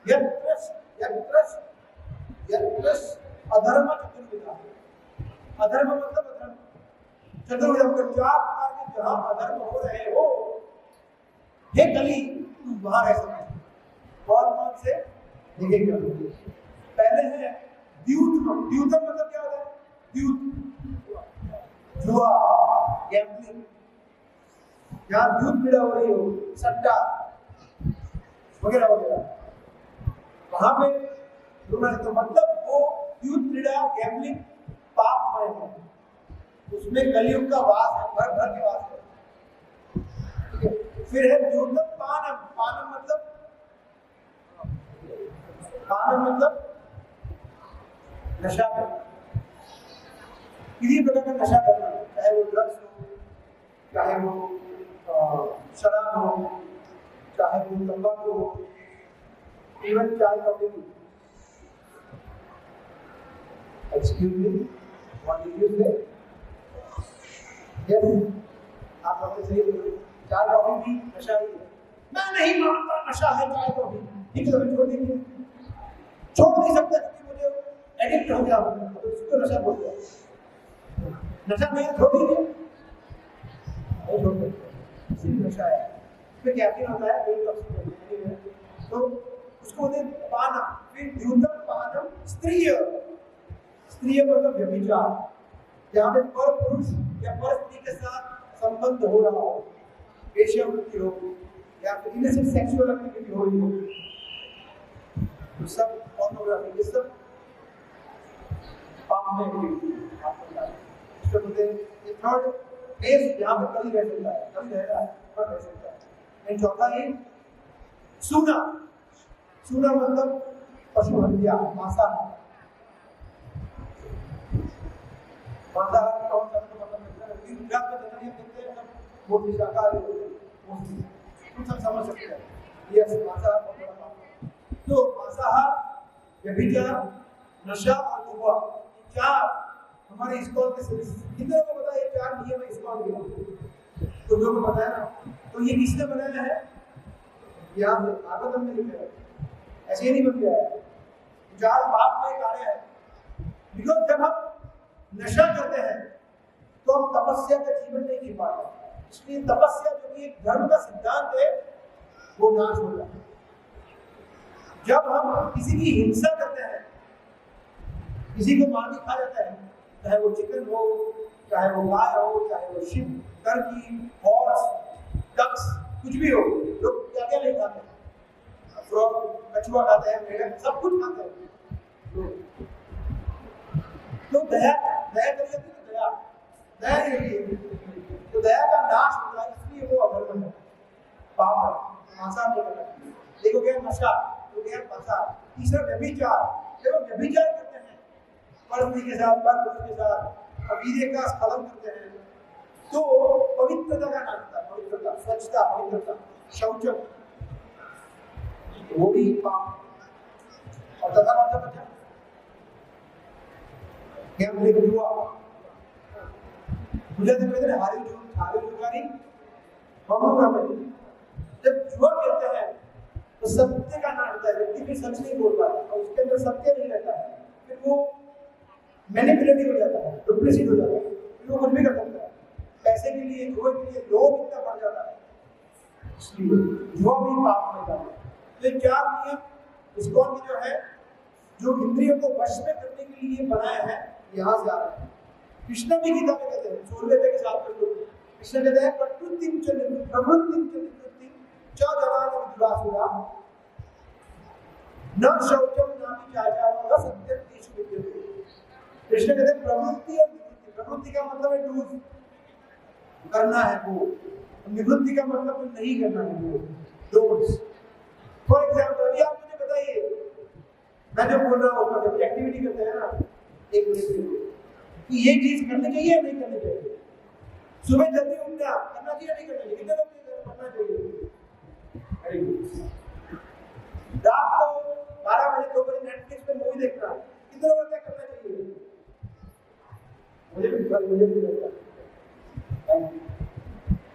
यत्रस यत्रस यत्रस अधर्म चतुर्विधा। अधर्म मतलब अधर्म, चतुर्विधा मतलब चार प्रकार के जहां अधर्म हो रहे हो, हे कली तुम वहां रह सकते। कौन कौन से देखेंगे? पहले है द्यूतम। द्यूतम मतलब क्या होता है? द्यूत जुआ, गैम्बलिंग, जहां द्यूत पीड़ा हो रही हो, सट्टा वगैरह वगैरह, वहां पे तो मतलब वो द्यूत क्रीड़ा गैम्बलिंग पापमय है, उसमें कलयुग का वास है, भर भर के वास है। फिर है द्यूतम पानम। पानम मतलब नशा करना, किसी प्रकार का नशा करना, चाहे वो ड्रग्स हो, चाहे वो शराब हो, चाहे वो तंबाकू हो, इवन चाय कॉफी भी। Excuse me, what did you से? यस, आप अपने सही बोल, चाय कॉफी भी नशा ही है। मैं नहीं मानता नशा है चाय कॉफी, ठीक है, छोड़ दीजिए। छोड़ नहीं सकता क्योंकि मुझे एडिक्ट हो गया हूं, तो इसको नशा बोलते हैं। नशा नहीं छोड़ दीजिए, नहीं छोड़ सकते, इसीलिए नशा है। फिर कैफीन होता है, एक टॉक्सिक, तो उसको बोलते हैं पाना। फिर द्यूतम पानम स्त्रीय। स्त्रीय मतलब व्यभिचार, जहाँ पे पर पुरुष या पर स्त्री के साथ संबंध हो रहा हो, वेश्यावृत्ति हो या फिर इलिसिट सेक्सुअल एक्टिविटी हो रही हो, तो सब पोर्नोग्राफी, ये सब पाप में एक्टिविटी है। इसको बोलते हैं ये थर्ड फेस, जहाँ पे कभी रह सकता है, कभी रह रहा है, पर रह सकता है। एंड चौथा ये सूना। सूना मतलब पशु हत्या, मांसाहार। मांसाहार कौन सा मतलब गुजरात में जनरली देखते हैं सब मोटी शाकाहारी होते हैं, मोस्टली तुम सब समझ सकते हैं। यस, मांसाहार बहुत बड़ा पाप है। तो मांसाहार, व्यभिचार, नशा और जुआ, चार हमारे इस्कॉन के कितने को पता है? ये चार नियम है इस्कॉन के, तो जो को बताया ना। तो ये किसने बनाया है? यहाँ से भागवतम में लिखा है, ऐसे ही नहीं बन गया है। चार पाप में कार्य है, बिकॉज जब हम नशा करते हैं तो हम तपस्या का जीवन नहीं जी पाते, इसलिए तपस्या जो कि एक धर्म का सिद्धांत है वो नाश हो जाता है। जब हम किसी की हिंसा करते हैं, किसी को मार के खा जाता है, चाहे वो चिकन हो, चाहे वो गाय हो, चाहे वो शिप, टर्की, हॉर्स, डक्स, कुछ भी हो, लोग क्या क्या नहीं खाते हैं, कछुआ खाते हैं, मेढक, सब कुछ खाते हैं। तो दया करिए, दया करिए, तो दया का नाश होता है, इसलिए वो अधर्म है, पाप है, आसान नहीं करना चाहिए। देखो क्या नशा, तो क्या पासा। तीसरा व्यभिचार, जब हम व्यभिचार करते हैं पत्नी के साथ, पुरुष के साथ, अवीर्य का स्खलन करते हैं, तो पवित्रता का नाश होता है। पवित्रता, स्वच्छता, पवित्रता, शौचम, वो भी पाप। और तथा मतलब बचा गैम्बलिंग, जुआ, मुझे तो कहते हैं हारी जुगारी, पोर्नोग्राफी। जब जुआ खेलते हैं तो सत्य का नाश होता है, व्यक्ति भी सच नहीं बोल पाता और उसके अंदर सत्य नहीं रहता है, फिर वो मैनिपुलेटिव हो जाता है, डुप्लीसिट हो जाता है, फिर वो कुछ भी कर सकता है पैसे के लिए, जुए के लिए। लोभ इतना बढ़ जाता है, इसलिए जुआ भी पाप में जाता है। तो ये चार नियम इस्कॉन की जो है, जो इंद्रियों को वश में करने के लिए बनाया है, यहाँ से आ रहा है। कृष्ण भी गीता में कहते हैं 16वें अध्याय के 7 श्लोक में कृष्ण कहते हैं प्रकृतिम च प्रवृत्तिम च निवृत्तिम च जनान विदुरासुरा न शौचम न विचाचारो न सत्यम तेषु विद्यते। कृष्ण कहते हैं प्रवृत्ति और निवृत्ति, प्रवृत्ति का मतलब है डूज, करना है वो, निवृत्ति का मतलब नहीं करना है वो, डोंट्स। फॉर एग्जांपल अभी आप मुझे बताइए, मैं जो बोल रहा हूँ जब एक्टिविटी करते हैं ना एक मिनट कि ये चीज करनी चाहिए या नहीं करनी चाहिए, सुबह जल्दी उठना करना चाहिए नहीं करना चाहिए, कितने लोग करना चाहिए, वेरी गुड। रात को 12 बजे 2 बजे नेटफ्लिक्स पे मूवी देखना कितने लोग क्या करना चाहिए, मुझे भी लगता है।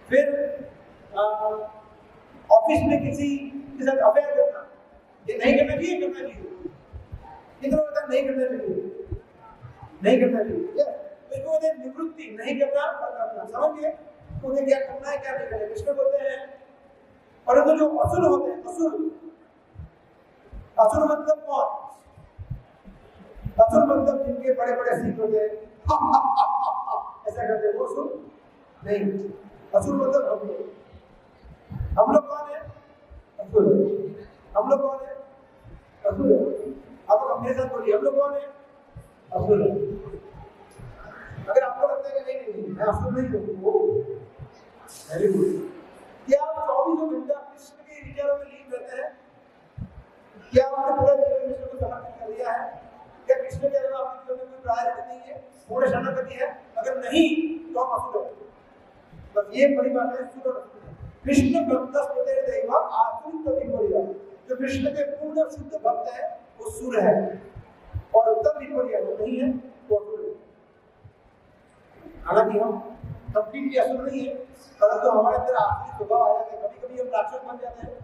फिर ऑफिस में किसी के साथ अफेयर करना ये नहीं करना चाहिए, करना चाहिए, कितने लोग कहते नहीं करना चाहिए, नहीं करना चाहिए। तो इसको बोलते हैं निवृत्ति, नहीं करना और करना, समझिए उन्हें क्या करना है क्या नहीं करना है। इसको बोलते हैं परंतु जो असुर होते हैं, असुर मतलब कौन, असुर मतलब जिनके बड़े बड़े सीट होते हैं ऐसा करते हैं वो असुर नहीं। असुर मतलब हम लोग कौन है, असुर। हम लोग कौन है, असुर। अब मेरे साथ बोलिए हम लोग कौन है, असुर। अगर आपको लगता है कि नहीं मैं असुर नहीं हूँ, वेरी गुड। क्या आप 24 घंटा कृष्ण के विचारों में लीन रहते हैं? क्या आपने पूरा जीवन कृष्ण को समर्पित कर दिया है? क्या कृष्ण के अलावा आपके जीवन में कोई प्रायोरिटी नहीं है, पूर्ण शरणागति है? अगर नहीं तो आप असुर हैं। बस ये बड़ी बात है, असुर और असुर। कृष्ण भक्त स्मृति दैव आसुरित विपर्य, जो कृष्ण के पूर्ण शुद्ध भक्त है वो सुर है, और उत्तम विपर्य जो नहीं है वो असुर है। हालांकि हम कंप्लीटली असुर नहीं है, परंतु हमारे अंदर आसुरी स्वभाव आ जाते हैं। कभी कभी हम राक्षस बन जाते हैं,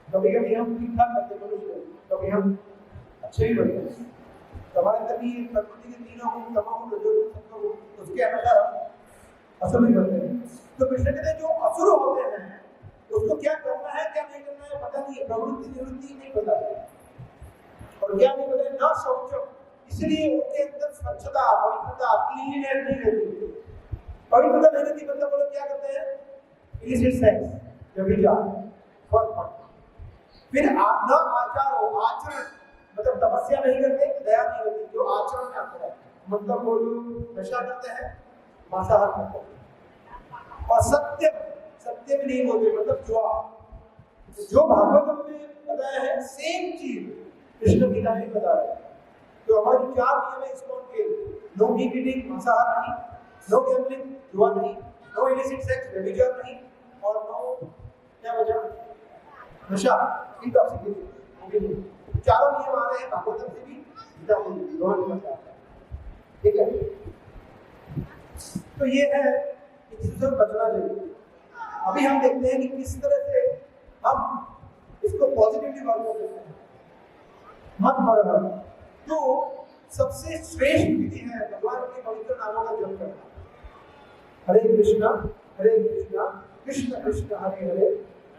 कभी कभी हम ठीक ठाक बनते हैं मनुष्य, कभी हम अच्छे भी बनते हैं। हमारे अंदर भी प्रकृति के तीनों गुण, तमोगुण रजोगुण सत्वगुण, उसके अनुसार हम असुर भी बनते हैं। तो कृष्ण कहते हैं जो असुर होते हैं उसको क्या करना है क्या नहीं करना है पता नहीं है, प्रवृत्ति निवृत्ति नहीं पता है, और क्या नहीं पता है, न शौचम, इसलिए उनके अंदर स्वच्छता पवित्रता क्लीननेस नहीं रहती। पवित्रता नहीं रहती मतलब वो लोग क्या करते हैं, इलिसिट सेक्स, व्यभिचार, फर्स्ट पॉइंट। फिर आप न आचार हो, आचरण मतलब तपस्या नहीं करते, दया नहीं रहती, जो आचरण में आता है मतलब वो लोग नशा करते हैं, मांसाहार करते हैं। और सत्य, सत्य में नहीं बोलते मतलब जो भागवत में बताया है सेम चीज कृष्ण गीता में बता रहा है। तो हमारे 4 नियम है इसको के, नो मीट ईटिंग मांसाहार नहीं, नो गैम्बलिंग जुआ नहीं, नो इलिसिट सेक्स व्यभिचार नहीं, और नो क्या बचा नशा इंटॉक्सिकेशन। चारों नियम आ रहे हैं भागवत से भी गीता में भी, दोनों में आता है, ठीक है। तो ये है इससे बचना चाहिए। अभी हम देखते हैं कि किस तरह से हम इसको पॉजिटिवली वर्क कर सकते हैं। मत भरना तो सबसे श्रेष्ठ विधि है भगवान के पवित्र नामों का जप करना। हरे कृष्णा कृष्ण कृष्ण हरे हरे,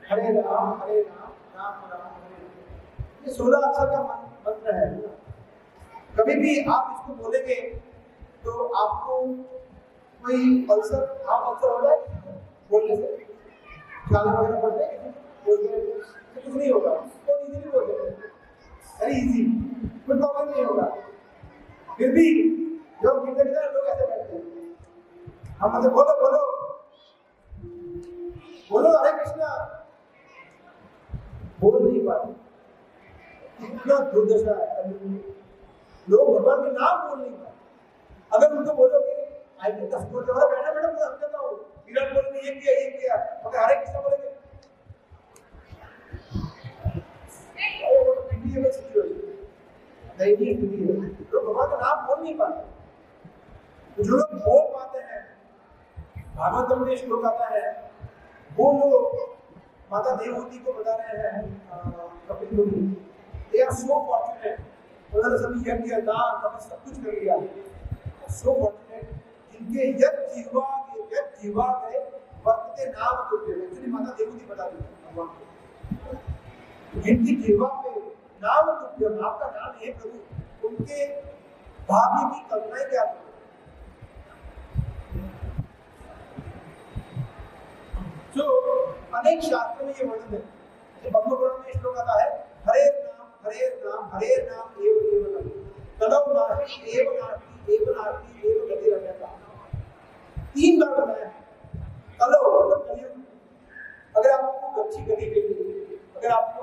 हरे राम राम राम हरे। ये 16 अक्षर का मंत्र है। कभी भी आप इसको बोलेंगे तो आपको कोई अल्सर होता है बोलने से, खाना वगैरह पड़ते हैं कुछ नहीं होगा, तो इजीली बोल सकते हैं, वेरी इजी, कोई प्रॉब्लम नहीं होगा। फिर भी जब गिरते लोग ऐसे बैठते हैं, हम मतलब बोलो हरे कृष्णा, बोल नहीं पाते, इतना दुर्दशा है। लोग भगवान के नाम बोल नहीं पाते। अगर उनको बोलोगे आई थिंक 10 मिनट बैठा मैं समझता हूँ विराट कोहली ने ये किया मगर हरे कृष्णा बोलेंगे तो भगवान का नाम बोल नहीं पाते। तो जो लोग बोल पाते हैं, भागवत में श्लोक आता है, वो लोग माता देवहूति को बता रहे हैं कपिल मुनि, दे आर सो फॉर्चुनेट, उन्होंने सभी यज्ञ दान तपस्या सब कुछ कर लिया, सो फॉर्चुनेट जिनके यज्ञ जीवा गए वर्तते नाम तुल्य। एक्चुअली माता देवहूति बता रही है भगवान को, जिनकी जीवा पे नाम तुल्य, आपका नाम है प्रभु, उनके भाग्य की कल्पना क्या करें। अनेक शास्त्रों में ये वर्णन है। पद्म पुराण में श्लोक आता है, हरे नाम एव एव नाम तदौ नास्ति एव गति रम्यता। 3 बार बताया है। कलो मतलब कलयुग, अगर आपको अच्छी गति चाहिए, अगर आपको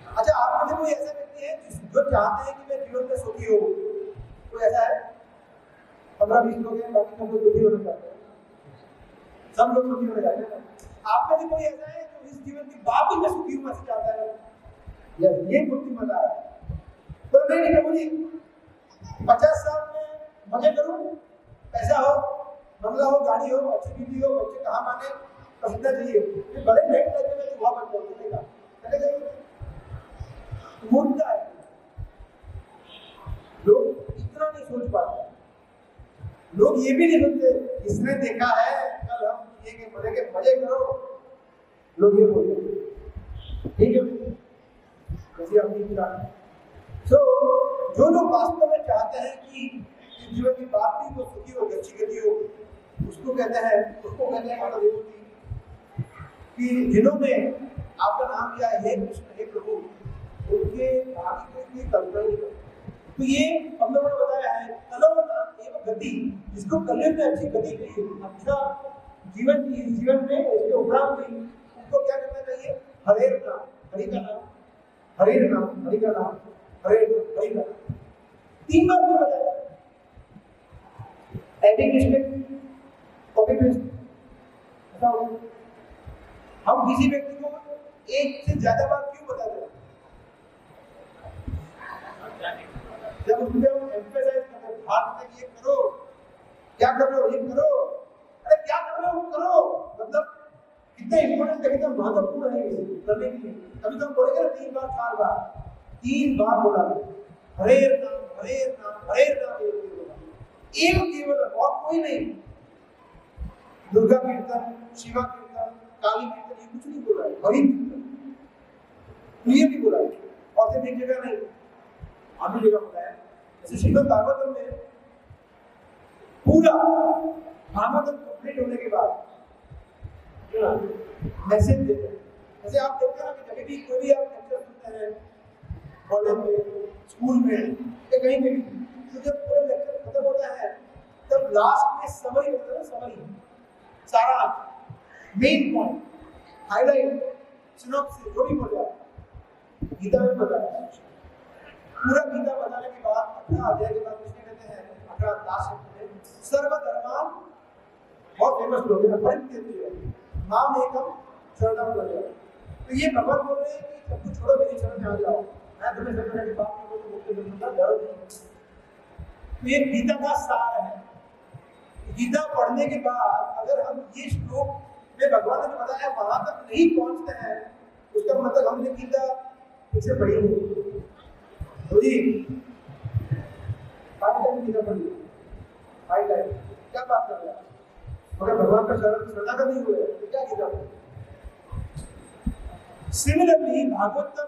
अच्छा, आप में से कोई ऐसा व्यक्ति है जो चाहते हैं कि मैं जीवन में सुखी हो? कोई ऐसा है? 15-20 लोग हैं, बाकी सब लोग दुखी होना चाहते हैं। सब लोग सुखी होना चाहते हैं। आप में से कोई ऐसा है जो इस जीवन के बाद भी मैं सुखी होना चाहता है? ये बुद्धिमत्ता है। तो नहीं प्रभु जी, 50 साल में मजे करूं, पैसा हो, बंगला हो, गाड़ी हो, अच्छी बीवी हो, बच्चे कहाँ माने, प्रसिद्ध चाहिए, बड़े नेट लगे में चूहा बन जाऊंगा, चलेगा? मूर्खता है। लोग इतना नहीं सोच पाते। लोग ये भी नहीं सोचते, इसने देखा है कल हम जिएंगे मरेंगे, मजे करो। लोग ये बोलते हैं, ठीक है जैसे अपनी जो लोग वास्तव में चाहते हैं कि जीवन की बात भी वो सुखी हो, अच्छी गति हो, उसको कहते हैं मानव विभूति। कि जिन्होंने आपका नाम लिया हे कृष्ण हे प्रभु, उनके आगे कोई कल्पना नहीं करता। तो ये हम लोगों ने बताया है, कलो नाम एवं गति, जिसको कलयुग में अच्छी गति चाहिए, अच्छा जीवन में इसके उपरांत भी उनको क्या करना चाहिए? हरे नाम, हरि का नाम, हरे नाम, हरि का नाम, हरे हरि का नाम। 3 बार भी बताया। एडिंग मिस्टेक, कॉपी पेस्ट, ऐसा हो गया। हम किसी व्यक्ति को एक से ज्यादा बार क्यों बताते हैं? जब उसमें हम एम्फसाइज करते हैं, भाग ये करो, क्या कर रहे हो, ये करो, अरे क्या कर रहे हो, करो, मतलब कितना इंपॉर्टेंट है, कितना महत्वपूर्ण है ये करने के लिए। कभी तो हम बोलेंगे ना 3 बार 4 बार, 3 बार बोला हरे नाम हरे नाम हरे नाम, एक केवल और कोई नहीं। दुर्गा कीर्तन, शिवा कीर्तन, काली कीर्तन, ये कुछ नहीं बोला है, हरि कीर्तन क्लियर नहीं बोला है। और सिर्फ एक जगह नहीं, आधी जगह बोला है। जैसे श्रीमद् भागवतम में पूरा भागवतम कंप्लीट होने के बाद मैसेज देते हैं। जैसे आप देखते हैं ना कि जब भी कोई भी आप लेक्चर सुनते हैं कॉलेज में, स्कूल में या कहीं पे भी, तो जब पूरा लेक्चर खत्म होता है तब लास्ट में समरी होता है, समरी सारा मेन पॉइंट, हाईलाइट, सिनॉप्सिस जो भी बोला गीता में बताया। पूरा गीता बताने के बाद 18 अध्याय के बाद कृष्ण कहते हैं 18 लास्ट में सर्वधर्मान, बहुत फेमस लोग हैं, परित्यज्य माम एकम शरणम व्रज। तो ये भगवान बोल रहे हैं कि सब कुछ छोड़ो, मेरी शरण में आ जाओ, मैं तुम्हें सब करने के बाद में कोई मुक्ति दूंगा, डरो नहीं। तो ये गीता का सार है। गीता पढ़ने के बाद अगर हम ये श्लोक में भगवान ने बताया वहां तक नहीं पहुंचते हैं, उसका मतलब हमने गीता इससे पढ़ी नहीं। तो जी गीता पढ़ी, क्या बात कर रहे हैं? मगर भगवान का श्रद्धा का नहीं हुए तो क्या गीता पढ़ी? सिमिलरली भागवतम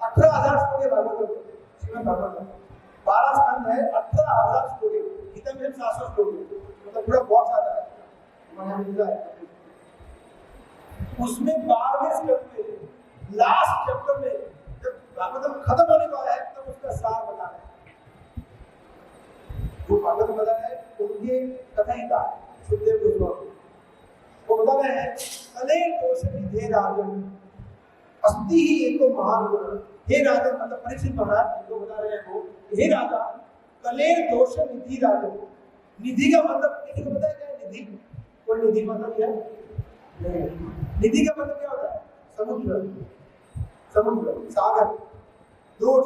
18,000 श्लोक है। भागवतम श्रीमद् भागवतम 12 स्कंद है, 18,000 श्लोक है। गीता में 700 श्लोक है, मतलब पूरा बॉक्स आता है। उसमें 12वें स्कंद में लास्ट चैप्टर में जब भागवतम खत्म होने वाला है तब उसका सार बता रहे हैं। जो भागवतम बता रहे हैं उनके कथा ही था सुखदेव गोस्वामी, वो बता रहे हैं कले दोष निधे राजन अस्ति ही एको महान गुण। हे राजन, मतलब परीक्षित महाराज जो बता रहे हैं वो, हे राजा कले दोष निधि राजन। निधि का मतलब किसी को पता है क्या है? निधि, कोई निधि मतलब क्या है? निधि का मतलब क्या होता है? समुद्र, समुद्र, सागर। दोष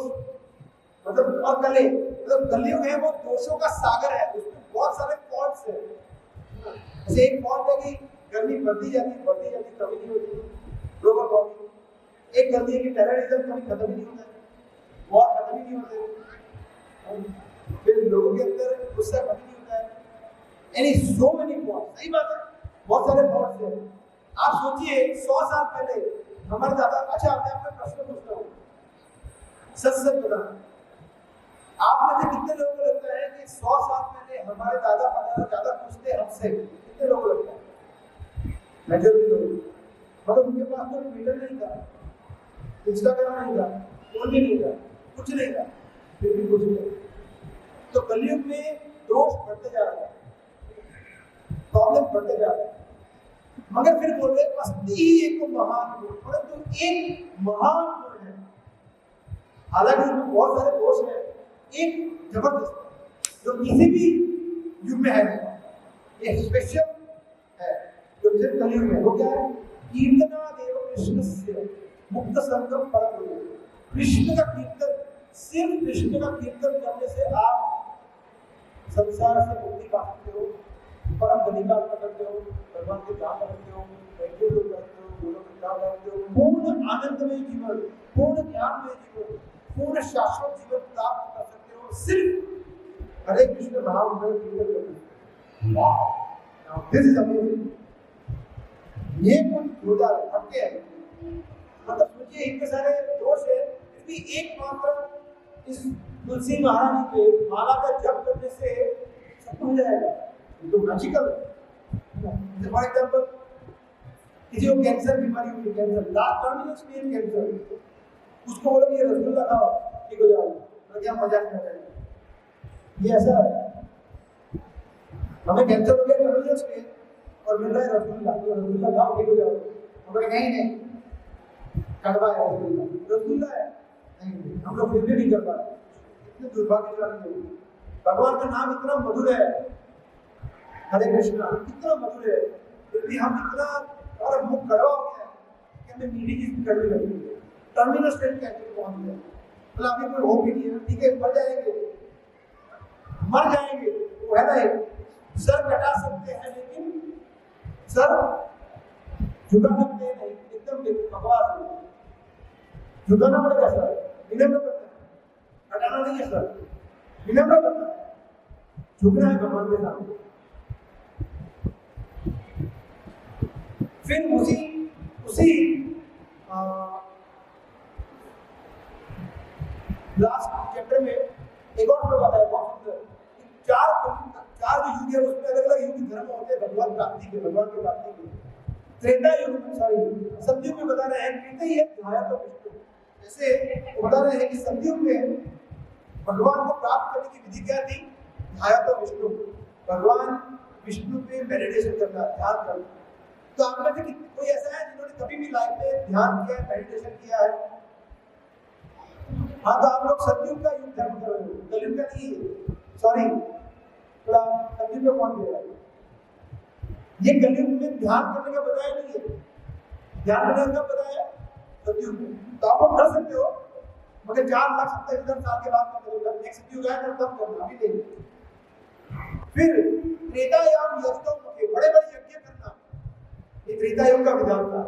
मतलब, और कले मतलब कलयुग है वो दोषों का सागर है, उसमें बहुत सारे फॉल्ट्स है। जैसे एक फॉल्ट है कि गर्मी बढ़ती जाती कभी नहीं होती, ग्लोबल वार्मिंग। एक गलती है कि टेररिज्म कभी खत्म ही नहीं होता है, वॉर खत्म ही नहीं होते, फिर लोगों के अंदर गुस्सा खत्म नहीं होता है। यानी सो मेनी फॉल्ट्स। सही बात है, बहुत सारे फॉल्ट्स हैं। आप सोचिए 100 साल पहले हमारे दादा, अच्छा आपने प्रश्न पूछता हूँ, सच बताना, आप में से कितने लोगों को लगता है कि 100 साल पहले हमारे दादा परदादा ज्यादा पूछते हमसे? कितने लोगों को लगता है? मेजॉरिटी लोग। मतलब उनके पास तो ट्विटर नहीं था, इंस्टाग्राम नहीं था, फोन भी नहीं था, कुछ नहीं था, फिर भी कुछ नहीं। तो कलयुग में दोष बढ़ते जा रहा है, प्रॉब्लम बढ़ते जा रहा है, मगर फिर बोल रहे अस्थि ही एक महान गुण, परंतु एक महान गुण है। हालांकि उसमें बहुत सारे दोष हैं, एक जबरदस्त जो किसी भी युग में है, ये स्पेशल है जो कलयुग में हो गया है। कीर्तना देव कृष्ण से मुक्त संगम परम, कृष्ण का कीर्तन, सिर्फ कृष्ण का कीर्तन करने से आप संसार से मुक्ति पा सकते हो, परम अधिकार कर सकते हो, भगवान के ध्यान करते हो, वैद्य को करते हो, गुरु के ध्यान करते हो, पूर्ण आनंदमय जीवन, पूर्ण ज्ञानमय जीवन, पूर्ण शाश्वत जीवन प्राप्त कर सकते हो सिर्फ हरे कृष्ण महामंत्र कीर्तन करके। वाह, दिस इज अमेजिंग। ये कुछ होता है हटके है, मतलब सोचिए इतने सारे दोष है, फिर भी एकमात्र इस तुलसी महारानी के माला का जप करने से सब हो जाएगा, ये तो मैजिकल है। फॉर एग्जाम्पल किसी को कैंसर बीमारी हुई, cancer last terminal stage cancer, उसको बोलो ये रसगुल्ला खाओ ठीक हो जाओ, तो क्या मजाक कर रहे हैं, ये ऐसा है। हमें कैंसर हो गया टर्मिनल स्टेज और मिल रहा है रसगुल्ला, तो रसगुल्ला खाओ ठीक हो जाओ, हमें नहीं कड़वा है रसगुल्ला है, नहीं हम लोग फिर भी नहीं कर पा रहे, इतने दुर्भाग्यशाली लोग। भगवान का नाम इतना मधुर है, हरे कृष्णा इतना मधुर है, फिर भी हम इतना और मुख कड़वा हो गया कि हमें मीठी चीज करनी लगती है। टर्मिनल स्टेज कैसे पहुंच गए, मतलब अभी कोई होप ही नहीं है, ठीक है मर जाएंगे, मर जाएंगे, वो है ना एक सर कटा सकते हैं लेकिन सर झुका सकते हैं नहीं, एकदम बकवास है। झुकाना पड़ेगा सर, विनम्र करना है, हटाना नहीं है सर, विनम्र करना है, झुकना है भगवान के सामने। फिर उसी लास्ट चैप्टर में एक और श्लोक आता है बहुत सुंदर, चार जो युग है उसमें अलग अलग युग धर्म होते हैं भगवान प्राप्ति के, भगवान की प्राप्ति के। त्रेता युग में सॉरी सतयुग में बता रहे हैं त्रेता ही है ध्याया तो विष्णु, जैसे बता रहे हैं कि सतयुग में भगवान को प्राप्त करने की विधि क्या थी, ध्याया तो विष्णु, भगवान विष्णु पे मेडिटेशन करना, ध्यान करना। तो आप में से कोई ऐसा है जिन्होंने कभी भी लाइफ में ध्यान किया है, मेडिटेशन किया है? हाँ, तो आप लोग सतयुग का युग धर्म कर रहे हो, कलयुग का नहीं है, सॉरी थोड़ा सतयुग में पहुंच गया। ये कलयुग में ध्यान करने का बताया नहीं है, ध्यान करने का बताया सतयुग में। तो आप लोग कर सकते हो, मगर 4,70,000 साल के बाद करोगे, नेक्स्ट सतयुग आएगा तब करना, अभी नहीं। फिर त्रेतायाम यज्ञों के बड़े बड़े यज्ञ करना, ये त्रेता युग का विधान था।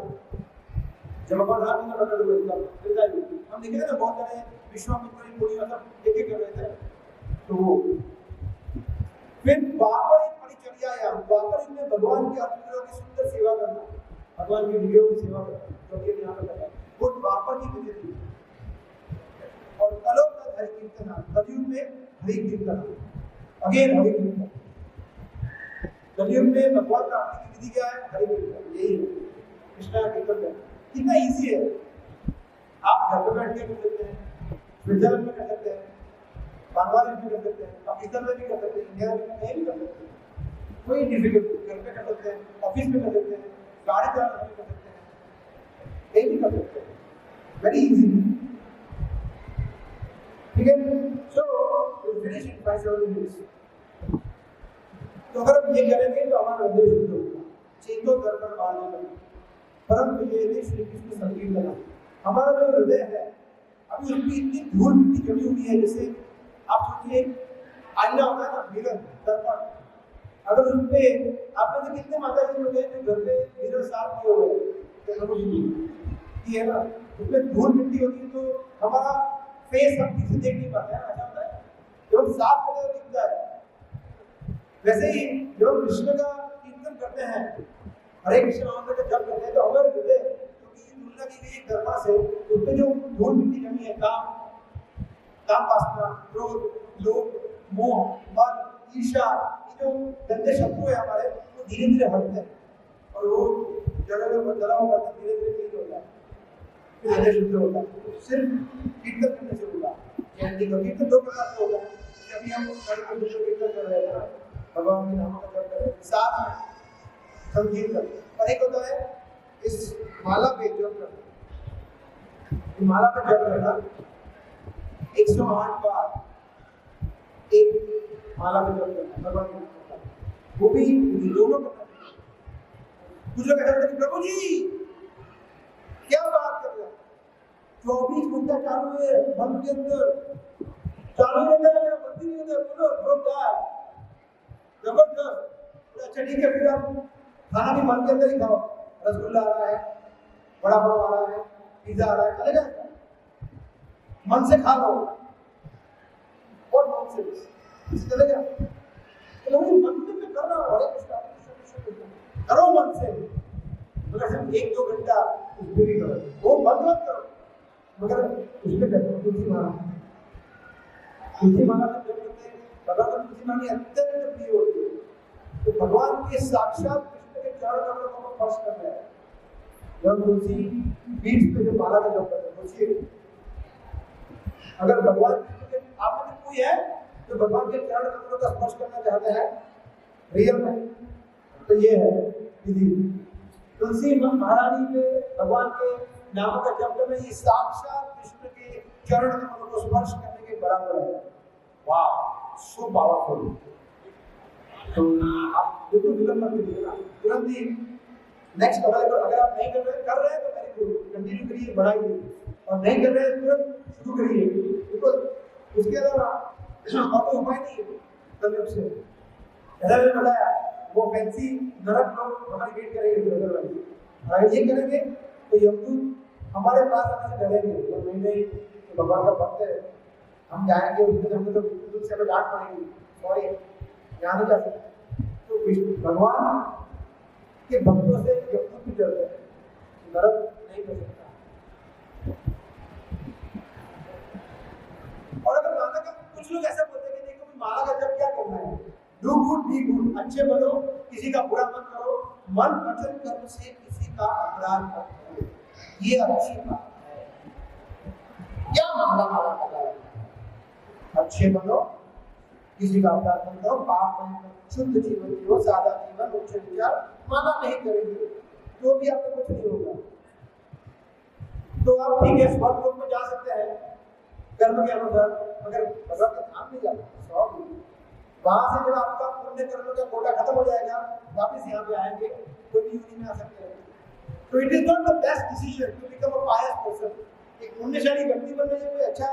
जब भगवान राम जी का प्रकट हुए था त्रेता युग, हम देखे थे ना बहुत सारे विश्वामित्र मुनि मतलब यज्ञ कर रहे थे, तो वो फिर द्वापर एक परिचर्या, द्वापर युग में भगवान के अर्चकों की सुंदर सेवा करना, भगवान की विधियों की सेवा करना, जो कि यहाँ पर है वो द्वापर की विधि थी। और कलयुग में हरि कीर्तन, कलयुग में हरि कीर्तन, अगेन हरि कीर्तन। कलयुग में भगवान प्राप्ति की विधि क्या है, हरि कीर्तन, यही है कृष्ण का कीर्तन करना। कितना इजी है, आप घर पे बैठ के कर सकते हैं, स्विट्जरलैंड में कर सकते हैं, बांग्लादेश में कर सकते हैं, पाकिस्तान में भी कर सकते हैं, इंडिया में भी कर सकते हैं, कोई डिफिकल्टी, घर पे कर सकते हैं, ऑफिस में कर सकते हैं, गाड़ी चलाने में कर सकते हैं, कहीं भी कर सकते हैं, वेरी इजी, ठीक है। सो फिनिश इन 5-7 मिनट्स। तो अगर हम ये करेंगे तो हमारा हृदय शुद्ध होगा, चेतो दर्पण बाढ़ने लगेगा, परम विजय श्री कृष्ण संकीर्तन। हमारा जो हृदय है अभी उसमें इतनी धूल मिट्टी जमी हुई है, जैसे आप सोचिए आईना होता है ना, मिरर, दर्पण, अगर उसपे आप में से कितने माता जी लोग हैं जो घर पे मिरर साफ किए हुए हैं, है ना, उसमें धूल मिट्टी होती है तो हमारा फेस हम किसी देख नहीं पाते हैं, ऐसा होता है, जब हम साफ करते हैं दिखता है। वैसे ही जब हम कृष्ण का कीर्तन करते हैं, हरे कृष्ण मंत्र का जप करते हैं, तो हमारे हृदय जो कि तुलना की गई एक दर्पण से उसमें जो धूल मिट्टी जमी है, काम वासना, क्रोध, लोभ, मोह, मद, ईर्ष्या, ये जो गंदे शत्रु है हमारे, वो धीरे धीरे हटते हैं और वो जगह में जला हुआ बर्तन धीरे धीरे क्लीन होता है, फिर हृदय शुद्ध होता है। सिर्फ कीर्तन करने से होगा। कीर्तन दो प्रकार से होगा। अभी हम कीर्तन कर रहे हैं, भगवान के नामों का जप कर रहे हैं, साथ में संकीर्तन, और एक होता है इस माला पे जप करना। माला पे जप करना 108 बार एक माला पे जप करना भगवान के नाम का, वो भी दोनों करना। कुछ लोग कहते हैं प्रभु जी क्या बात कर रहे हैं, 24 घंटा चालू है मन के अंदर, चालू रहता है, मेरा बंद नहीं होता, बोलो जोरदार जबरदस्त। अच्छा ठीक है, फिर आप खाना भी मन के अंदर ही खाओ, रसगुल्ला आ रहा है, बड़ा पाव आ रहा है, पिज्जा आ रहा है, चलेगा, मन से खा लो और मन से चलेगा। तो मन में कर रहा हो, करो मन से, मगर सिर्फ 1-2 घंटा उसमें भी करो, वो बंद मत करो, मगर उसमें करो। तुलसी माला में जब करते हैं, भगवान तुलसी माला अत्यंत प्रिय होती है। तो भगवान के साक्षात कृष्ण के चरण कमलों को स्पर्श कर रहे हैं जब तुलसी बीच पे जो माला का जप करते हैं। सोचिए, अगर भगवान आप में कोई है जो भगवान के चरण कमलों का स्पर्श करना चाहते हैं रियल में, तो ये है विधि। तुलसी महारानी पे भगवान के नामों का जप करना, ये साक्षात कृष्ण के चरण कमलों को स्पर्श करने के बराबर है। वाह, सो पावरफुल। तो आप बिल्कुल विलंब मत करिएगा, तुरंत ही नेक्स्ट अगर आप नहीं कर रहे हैं तो वेरी गुड, कंटिन्यू करिए, बढ़ाइए, और नहीं कर रहे हैं तुरंत शुरू करिए, बिल्कुल। उसके अलावा और कोई उपाय नहीं है तकलीफ से। जैसा मैंने बताया, वो फैंसी नरक लोग हमारी वेट करेंगे, अगर ये करेंगे तो यमदूत हमारे पास आने से डरेंगे, तो नहीं भगवान का भक्त है, हम जाएंगे उसमें हमको तो दूध से डांट पड़ेगी, सॉरी यहाँ नहीं जा सकते। तो भगवान के भक्तों से यमदूत भी डरते हैं, नरक नहीं कर सकता। और अगर माला का कुछ लोग ऐसा बोलते हैं कि देखो माला का जब क्या करना है, डू गुड बी गुड, अच्छे बनो, किसी का बुरा मत करो, मन वचन कर्म से किसी का अपराध मत करो, ये अच्छी बात है। क्या माला का अच्छे बनो, किसी का अपराध मत करो, पाप नहीं करो, शुद्ध जीवन जियो, सादा जीवन, उच्च विचार, माला नहीं करेंगे तो भी आपको कुछ नहीं होगा। तो आप ठीक है स्वर्ग लोक में जा सकते हैं कर्म के अनुसार, मगर भगवान का धाम नहीं जाता। वहां से जब आपका पुण्य कर्म का कोटा खत्म हो जाएगा, वापस यहाँ पे आएंगे, कोई भी यूनि में आ सकते हैं। तो it is not the best decision to become a pious person. एक पुण्यशाली व्यक्ति बनने में कोई अच्छा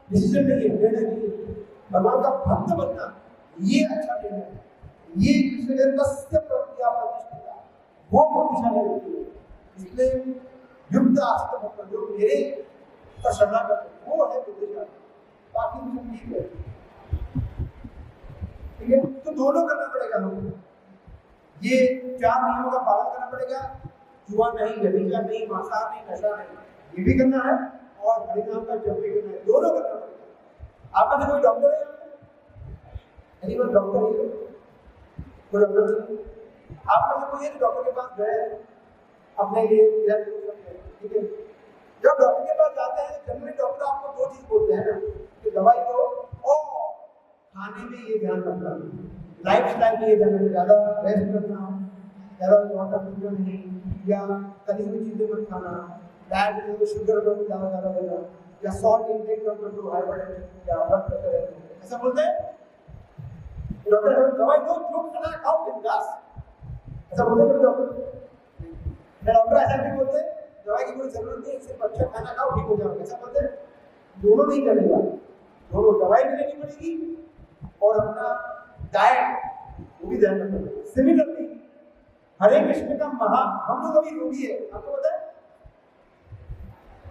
डिसीजन नहीं है, निर्णय नहीं है। भगवान का भक्त बनना ये अच्छा निर्णय है, ये कृष्ण तस्य प्रत्या प्रतिष्ठिता, वो बुद्धिशाली व्यक्ति है। इसलिए युक्त आस्था भक्त जो मेरे पर श्रद्धा करते वो है बुद्धिशाली, बाकी सब ठीक है। ठीक है, तो दोनों करना पड़ेगा हमको, ये 4 नियमों का पालन करना पड़ेगा, जुआ नहीं, व्यभिचार नहीं, मांसाहार नहीं, नशा नहीं, ये भी करना है, और हरिनाम का जप भी करना है, दोनों करना पड़ेगा। आप में कोई डॉक्टर है? एनीवन डॉक्टर है? कोई डॉक्टर नहीं? आप में कोई है जो डॉक्टर के पास गए अपने लिए इलाज कर सकते हैं? ठीक है, जब डॉक्टर के पास जाते हैं जनरली डॉक्टर आपको 2 चीज बोलते हैं ना, कि दवाई लो और खाने में ये ध्यान रखना, लाइफस्टाइल में ये ध्यान रखना, ज्यादा रेस्ट करना, ज्यादा वाटर पीना नहीं, या तली हुई चीजें मत खाना, डाइट में शुगर ज्यादा लेना, या सॉल्ट इंटेक कम कर दो, हाइपरटेंशन या ब्लड प्रेशर है, ऐसा बोलते हैं डॉक्टर। दवाई लो, जो खाना खाओ बिंदास, ऐसा बोलते हैं डॉक्टर। डॉक्टर ऐसा भी बोलते हैं दवाई की कोई जरूरत नहीं, सिर्फ अच्छा खाना खाओ ठीक हो जाओगे, ऐसा बोलते हैं। दोनों नहीं करेगा, दोनों दवाई भी लेनी पड़ेगी और अपना डाइट वो भी ध्यान रखना पड़ेगा। सिमिलरली हरे कृष्ण का हम लोग अभी रोगी है, आपको पता है?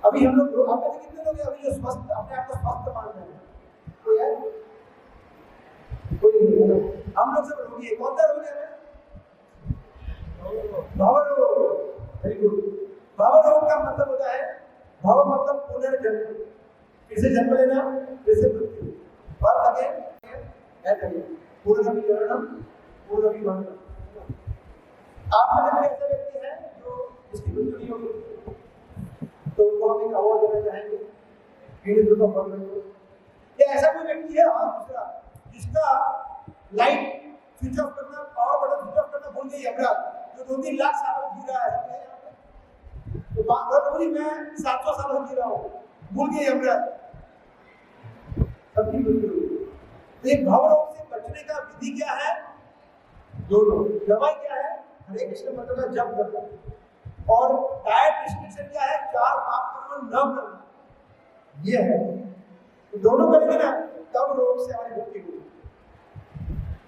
अभी हम लोग आप में से कितने लोग हैं अभी जो स्वस्थ अपने आप को स्वस्थ मान रहे हैं? कोई है? कोई नहीं है। हम लोग सब रोगी है। कौन सा रोग है? भव रोग। Very good. भव रोग का मतलब होता है, भव मतलब पुनर्जन्म, फिर से जन्म लेना, फिर से मृत्यु, बर्थ अगेन डेथ अगेन, पुनरपि जननम पुनरपि मरणम। आप में से कोई ऐसा व्यक्ति है जो उसकी मृत्यु नहीं होगी, तो उनको हम एक अवार्ड देना चाहेंगे, Guinness book of world record. या ऐसा कोई व्यक्ति है हाँ दूसरा जिसका लाइट स्विच ऑफ करना, पावर बटन स्विच ऑफ करना भूल गई अपराध, जो 2-3 लाख सालों जी रहा है, तो बात मैं 700 सालों जी रहा हूँ, भूल गई अपराध, सबकी मृत्यु होगी। तो एक भाव रोग से बचने का विधि क्या है? दोनों। दवाई क्या है? हरे कृष्ण मंत्र का जप करना, और डाइट रिस्ट्रिक्शन क्या है? 4 पाप कर्म न करना, ये है। तो दोनों करेंगे ना तब रोग से हमारी मुक्ति होगी,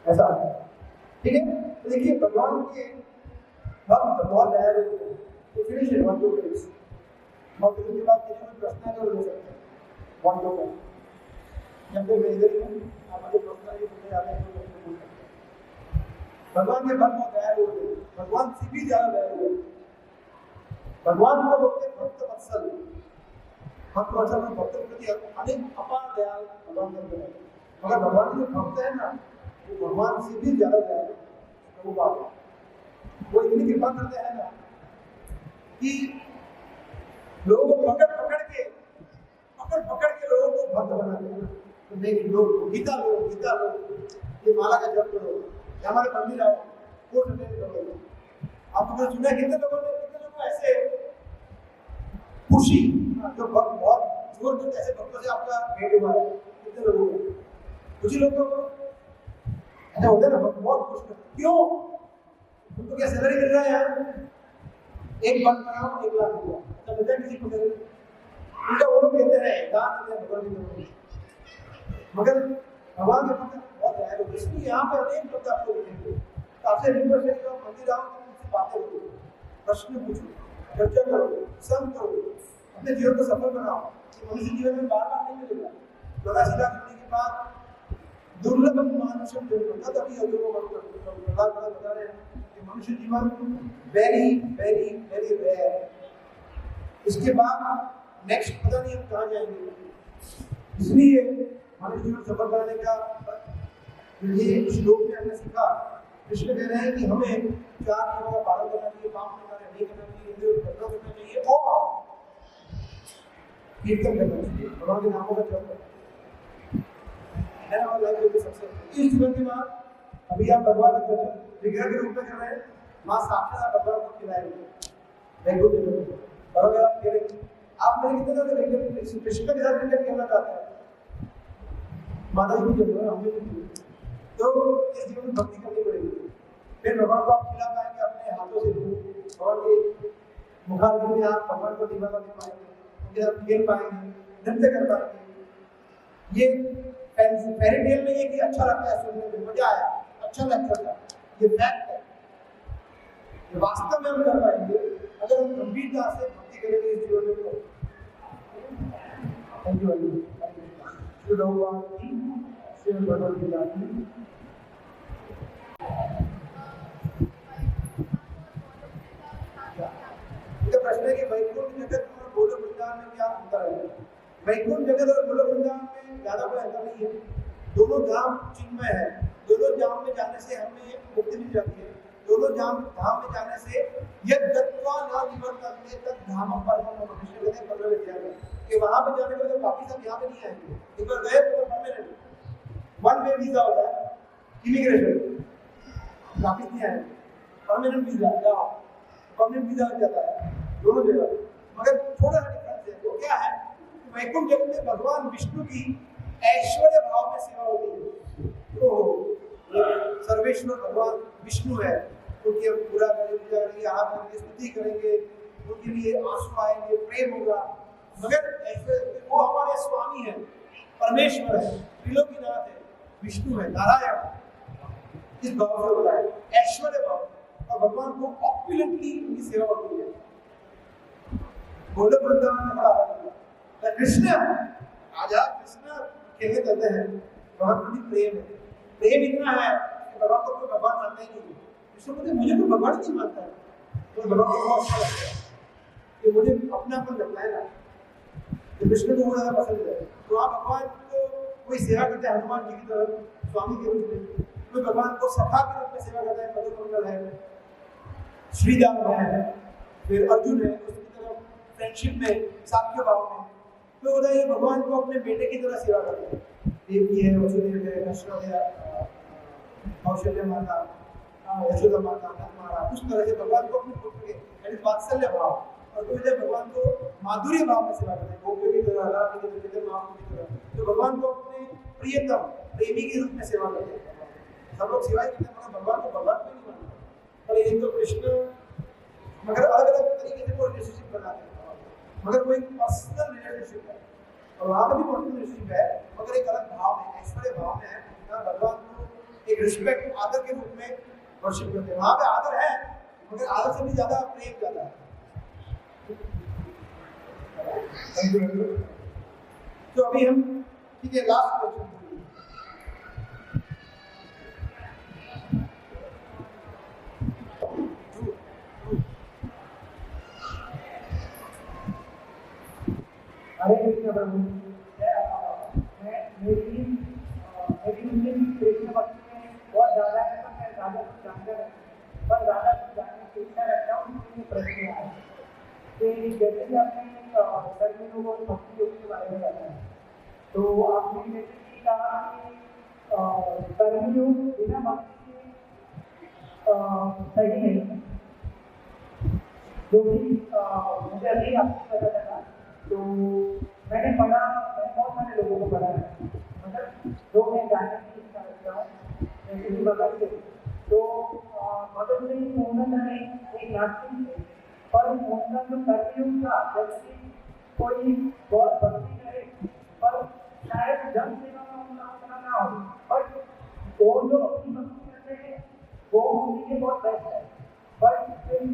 ऐसा ठीक है। तो देखिए भगवान के भक्त बहुत दयालु होते हैं। तो फिनिश है 1 2 मिनट्स, और फिर उसके बाद किसी कोई प्रश्न है तो ले सकते हैं 1 2 मिनट, जब तक मैं इधर ही हूँ आप अगर प्रश्न है पूछने जाते हैं तो पूछ सकते हैं। भगवान के भक्त बहुत दयालु होते हैं, भगवान से भी ज्यादा दयालु होते हैं। भगवान को बोलते हैं भक्त वत्सल, भक्त वत्सल में भक्त के प्रति अनेक अपार दया भगवान करते हैं। मगर भगवान के जो भक्त है ना वो भगवान से भी ज्यादा दयालु प्रभु बात, वो इतनी कृपा करते हैं ना कि लोगों को पकड़ पकड़ के लोगों को भक्त बनाते हैं। तो नहीं लोग गीता लो, ये माला का जप करो, हमारे मंदिर आओ, वो अटेंड करो। आपने सुना कितने लोगों ऐसे खुशी जो बहुत जोर जोर ऐसे भक्तों से आपका भेंट हुआ है, कितने लोगों को कुछ लोगों को ऐसा होता है ना बहुत खुश करते, क्यों? उनको क्या सैलरी मिल रहा है यार, एक बार बनाओ 1 लाख रुपया तो मिलता है किसी को सैलरी? उनका वो लोग कहते हैं दान देते हैं भगवान की, मगर भगवान के भक्त बहुत दयालु होते हैं। इसलिए यहाँ पे अनेक लोग आपको मिलेंगे, तो आपसे रिक्वेस्ट है कि आप मंदिर आओ तो उनसे बातें करो, प्रश्न पूछो, चर्चा करो, संग करो, अपने जीवन को सफल बनाओ। मनुष्य जीवन में बार-बार नहीं मिलेगा। 84 लाख होने के बाद दुर्लभ मानुषम जन्म, तभी अधूरो प्रहलाद बता रहे हैं कि मनुष्य जीवन वेरी वेरी वेरी रेयर है। इसके बाद नेक्स्ट पता नहीं हम कहाँ जाएंगे। इसलिए हमारे जीवन सफल बनाने का ये श्लोक में हमने सीखा। कृष्ण कह रहे हैं कि हमें 4 नियमों का पालन करना चाहिए, पाप नहीं करना चाहिए, करना चाहिए और कीर्तन करना चाहिए, भगवान के नामों का जप करना है ना। लाइफ में सक्सेस इस जीवन के बाद अभी आप भगवान का दर्शन विग्रह के रूप में कर रहे हैं, माँ साक्षात भगवान को खिलाएंगे वैकुंठ में, और आप करेंगे आप मेरे कितने लोग कृष्ण के साथ रिलेट करना चाहते हैं, माता जी भी जब हमें भी, तो इस जीवन में भक्ति करनी पड़ेगी। फिर भगवान को आप खिला पाएंगे अपने हाथों से, भगवान के मुखारविंद में आप भगवान को निभाना दे पाएंगे, उनके साथ खेल पाएंगे, नृत्य कर पाएंगे। ये फेरी टेल में ये कि अच्छा लगता है सुनने में, मजा आया, अच्छा लगता है, ये फैक्ट है। ये वास्तव में हम कर पाएंगे अगर हम गंभीरता से भक्ति करेंगे इस जीवन में। Thank you very much. भगवान की सेवा भगवान की जाती प्रश्न है कि वैकुंठ जगत और गोलोक वृंदावन में क्या अंतर है? वैकुंठ जगत और गोलोक वृंदावन में ज्यादा कोई अंतर नहीं है, दोनों धाम चिन्मय है। दोनों धाम में जाने से हमें मुक्ति मिल जाती है। दोनों धाम में जाने से यद गत्वा न निवर्तन्ते तद धामम परमम मनुष्य कहते हैं 15 अध्याय कि वहां पे जाने के बाद वापस हम यहाँ पे नहीं आएंगे, एक बार गए तो परमानेंट 1 वे वीजा होता है इमिग्रेशन, वापस नहीं आएंगे, परमानेंट वीजा जाओ, परमानेंट वीजा लग जाता है दोनों जगह। मगर थोड़ा सा डिफरेंस है, वो क्या है? वैकुंठ जगत में भगवान विष्णु की ऐश्वर्य भाव में सेवा होती है। तो सर्वेश्वर भगवान विष्णु है, उनकी हम पूरा करेंगे, हाथ करेंगे, स्तुति करेंगे, उनके लिए आंसू आएंगे, प्रेम होगा। मगर ऐश्वर्य वो हमारे स्वामी है, परमेश्वर है, त्रिलोकीनाथ है, विष्णु है, नारायण, इस भाव से होता है ऐश्वर्य भाव, और भगवान को ऑपुलेंटली उनकी सेवा होती है। गोलोक वृंदावन में बड़ा है कृष्ण, राजा कृष्ण कहते कहते हैं भगवान प्रति प्रेम है, प्रेम इतना है कि भगवान को कोई भगवान मानता ही नहीं। कृष्ण बोलते मुझे कोई भगवान नहीं मानता है, तो भगवान को बहुत अच्छा लगता है कि मुझे अपनापन लगता है ना, तो कृष्ण को बहुत ज्यादा पसंद है। तो आप भगवान को कोई सेवा करते हैं हनुमान जी की तरह स्वामी के रूप में, कोई भगवान को सखा के रूप में सेवा करता है, मधुर मंगल है, श्रीदाम है, फिर अर्जुन है उसकी तरफ फ्रेंडशिप में, साख्य भाव में। तो बोला ये भगवान को अपने बेटे की तरह सेवा करते हैं। देवकी है, वसुदेव है, कृष्ण है, कौशल्य माता, यशोदा माता, नंदमाला, उस तरह से भगवान को अपने पुत्र के यानी वात्सल्य भाव, और तो इधर भगवान को माधुर्य भाव में सेवा करते हैं, गोपियों की तरह, राधा की तरह, महाप्रभु की तरह। तो भगवान को अपने प्रियतम प्रेमी के रूप में सेवा करते हैं। सब लोग सेवा करते हैं, मगर भगवान को भगवान को नहीं मानते। और ये तो कृष्ण मगर अलग अलग तरीके से कोई रिलेशनशिप बनाते हैं, मगर वो एक पर्सनल रिलेशनशिप है, और वहाँ पर भी पर्सनल रिलेशनशिप है, मगर एक अलग भाव है, ऐश्वर्य भाव में है। भगवान को एक रिस्पेक्ट, आदर के रूप में वर्शिप करते हैं। वहाँ पे आदर है, मगर आदर से भी ज्यादा प्रेम ज्यादा है। तो अभी हम ठीक है, लास्ट क्वेश्चन हरे कृष्ण प्रभु। मेरी कृष्ण भक्ति में बहुत ज़्यादा है, तो मैं ज़्यादा कुछ जानकर पर ज़्यादा कुछ जानने की इच्छा रखता हूँ। इसलिए प्रश्न है कि जैसे कि आपने कर्मी योग और भक्ति योग के बारे में बताया, तो आपने जैसे कि कहा कि कर्मी योग बिना भक्ति के सही नहीं है, जो कि मुझे अभी आपको पता चला। तो मैंने बहुत सारे लोगों को पढ़ा है, मतलब जो मैं जानने की इच्छा रखता हूँ किसी भगत से। तो भगत से मोहम्मद एक नास्तिक थे, पर उनका जो कर्मयोग था, जैसे कोई बहुत भक्ति करे पर शायद जन सेवा में उतना ना हो, बट वो जो अपनी भक्ति करते हैं वो उनके लिए बहुत बेस्ट है। बट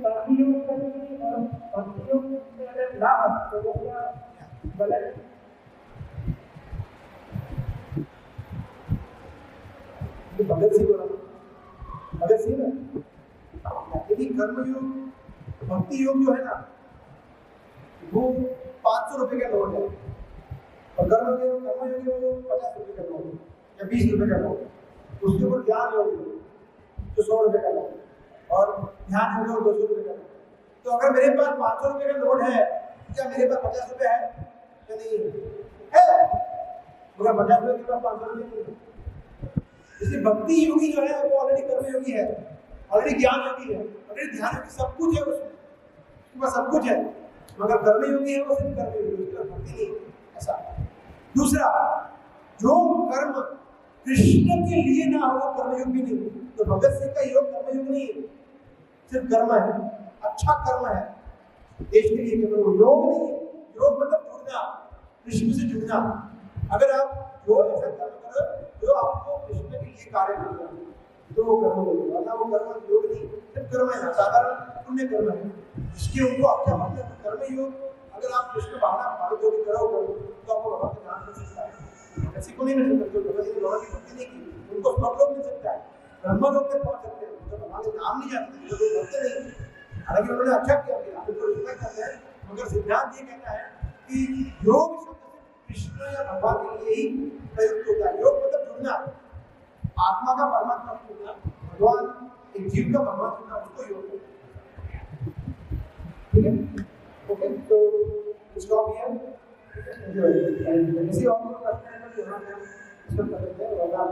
कर्मयोग करने और भक्ति योग से अगर ना हो तो वो क्या गलत है? भगत सिंह बोला, भगत सिंह यदि कर्मयोग भक्ति योग जो है ना, वो 500 रुपए का नोट है, और कर्मयोग वो 50 रुपए का नोट या 20 रुपए का नोट। उसके ऊपर ज्ञान योग जो 100 रुपए का नोट, और ध्यान योग 200 रुपए का नोट। तो अगर मेरे पास 500 रुपए का नोट है, क्या मेरे पास 50 रुपए है या नहीं है? मगर 50 रुपए के पास 500 रुपए नहीं है। इसलिए भक्ति योगी जो है वो ऑलरेडी कर्म योगी है, ऑलरेडी ज्ञान योगी है, ऑलरेडी ध्यान योगी, सब कुछ है उसमें, उसके पास सब कुछ है, मगर कर्म योगी है वो सिर्फ कर्म योगी, उसके पास भक्ति नहीं है। ऐसा। दूसरा, जो कर्म कृष्ण के लिए ना हो वो कर्म योग भी नहीं। तो भगत सिंह का योग कर्म योग नहीं है, सिर्फ कर्म है, अच्छा कर्म है, देश के लिए केवल वो योग नहीं है। योग मतलब जुड़ना, कृष्ण से जुड़ना। अगर आप जो ऐसा कर्म करो जो आपको कृष्ण के लिए कार्य करेगा, तो वो कर्म योग, वरना वो कर्म योग नहीं, सिर्फ कर्म है ना, साधारण पुण्य कर्म है। इसके उनको अच्छा मतलब कर्म योग, अगर आप कृष्ण भावना भावित होकर करो तो आपको भगवान का नाम मिल सकता है। ऐसी को नहीं मिल सकता, जो भगत सिंह भगवान की भक्ति नहीं की, उनको स्वर्गलोक मिल सकता है, ब्रह्म लोक तक पहुंच सकते हैं, तो भगवान के नाम नहीं जानते, जो लोग भक्त नहीं। हालांकि उन्होंने अच्छा किया, उनको रिस्पेक्ट करते हैं, मगर सिद्धांत ये कहता है कि योग शब्द कृष्ण या भगवान के लिए ही प्रयुक्त होता है। योग मतलब जुड़ना, आत्मा का परमात्मा से जुड़ना, भगवान एक जीव का भगवान जुड़ना, उसको योग है। ठीक है, ओके, तो स्टॉप हियर। किसी और को प्रश्न है तो यहाँ पे इसको कर सकते हैं, वरना आप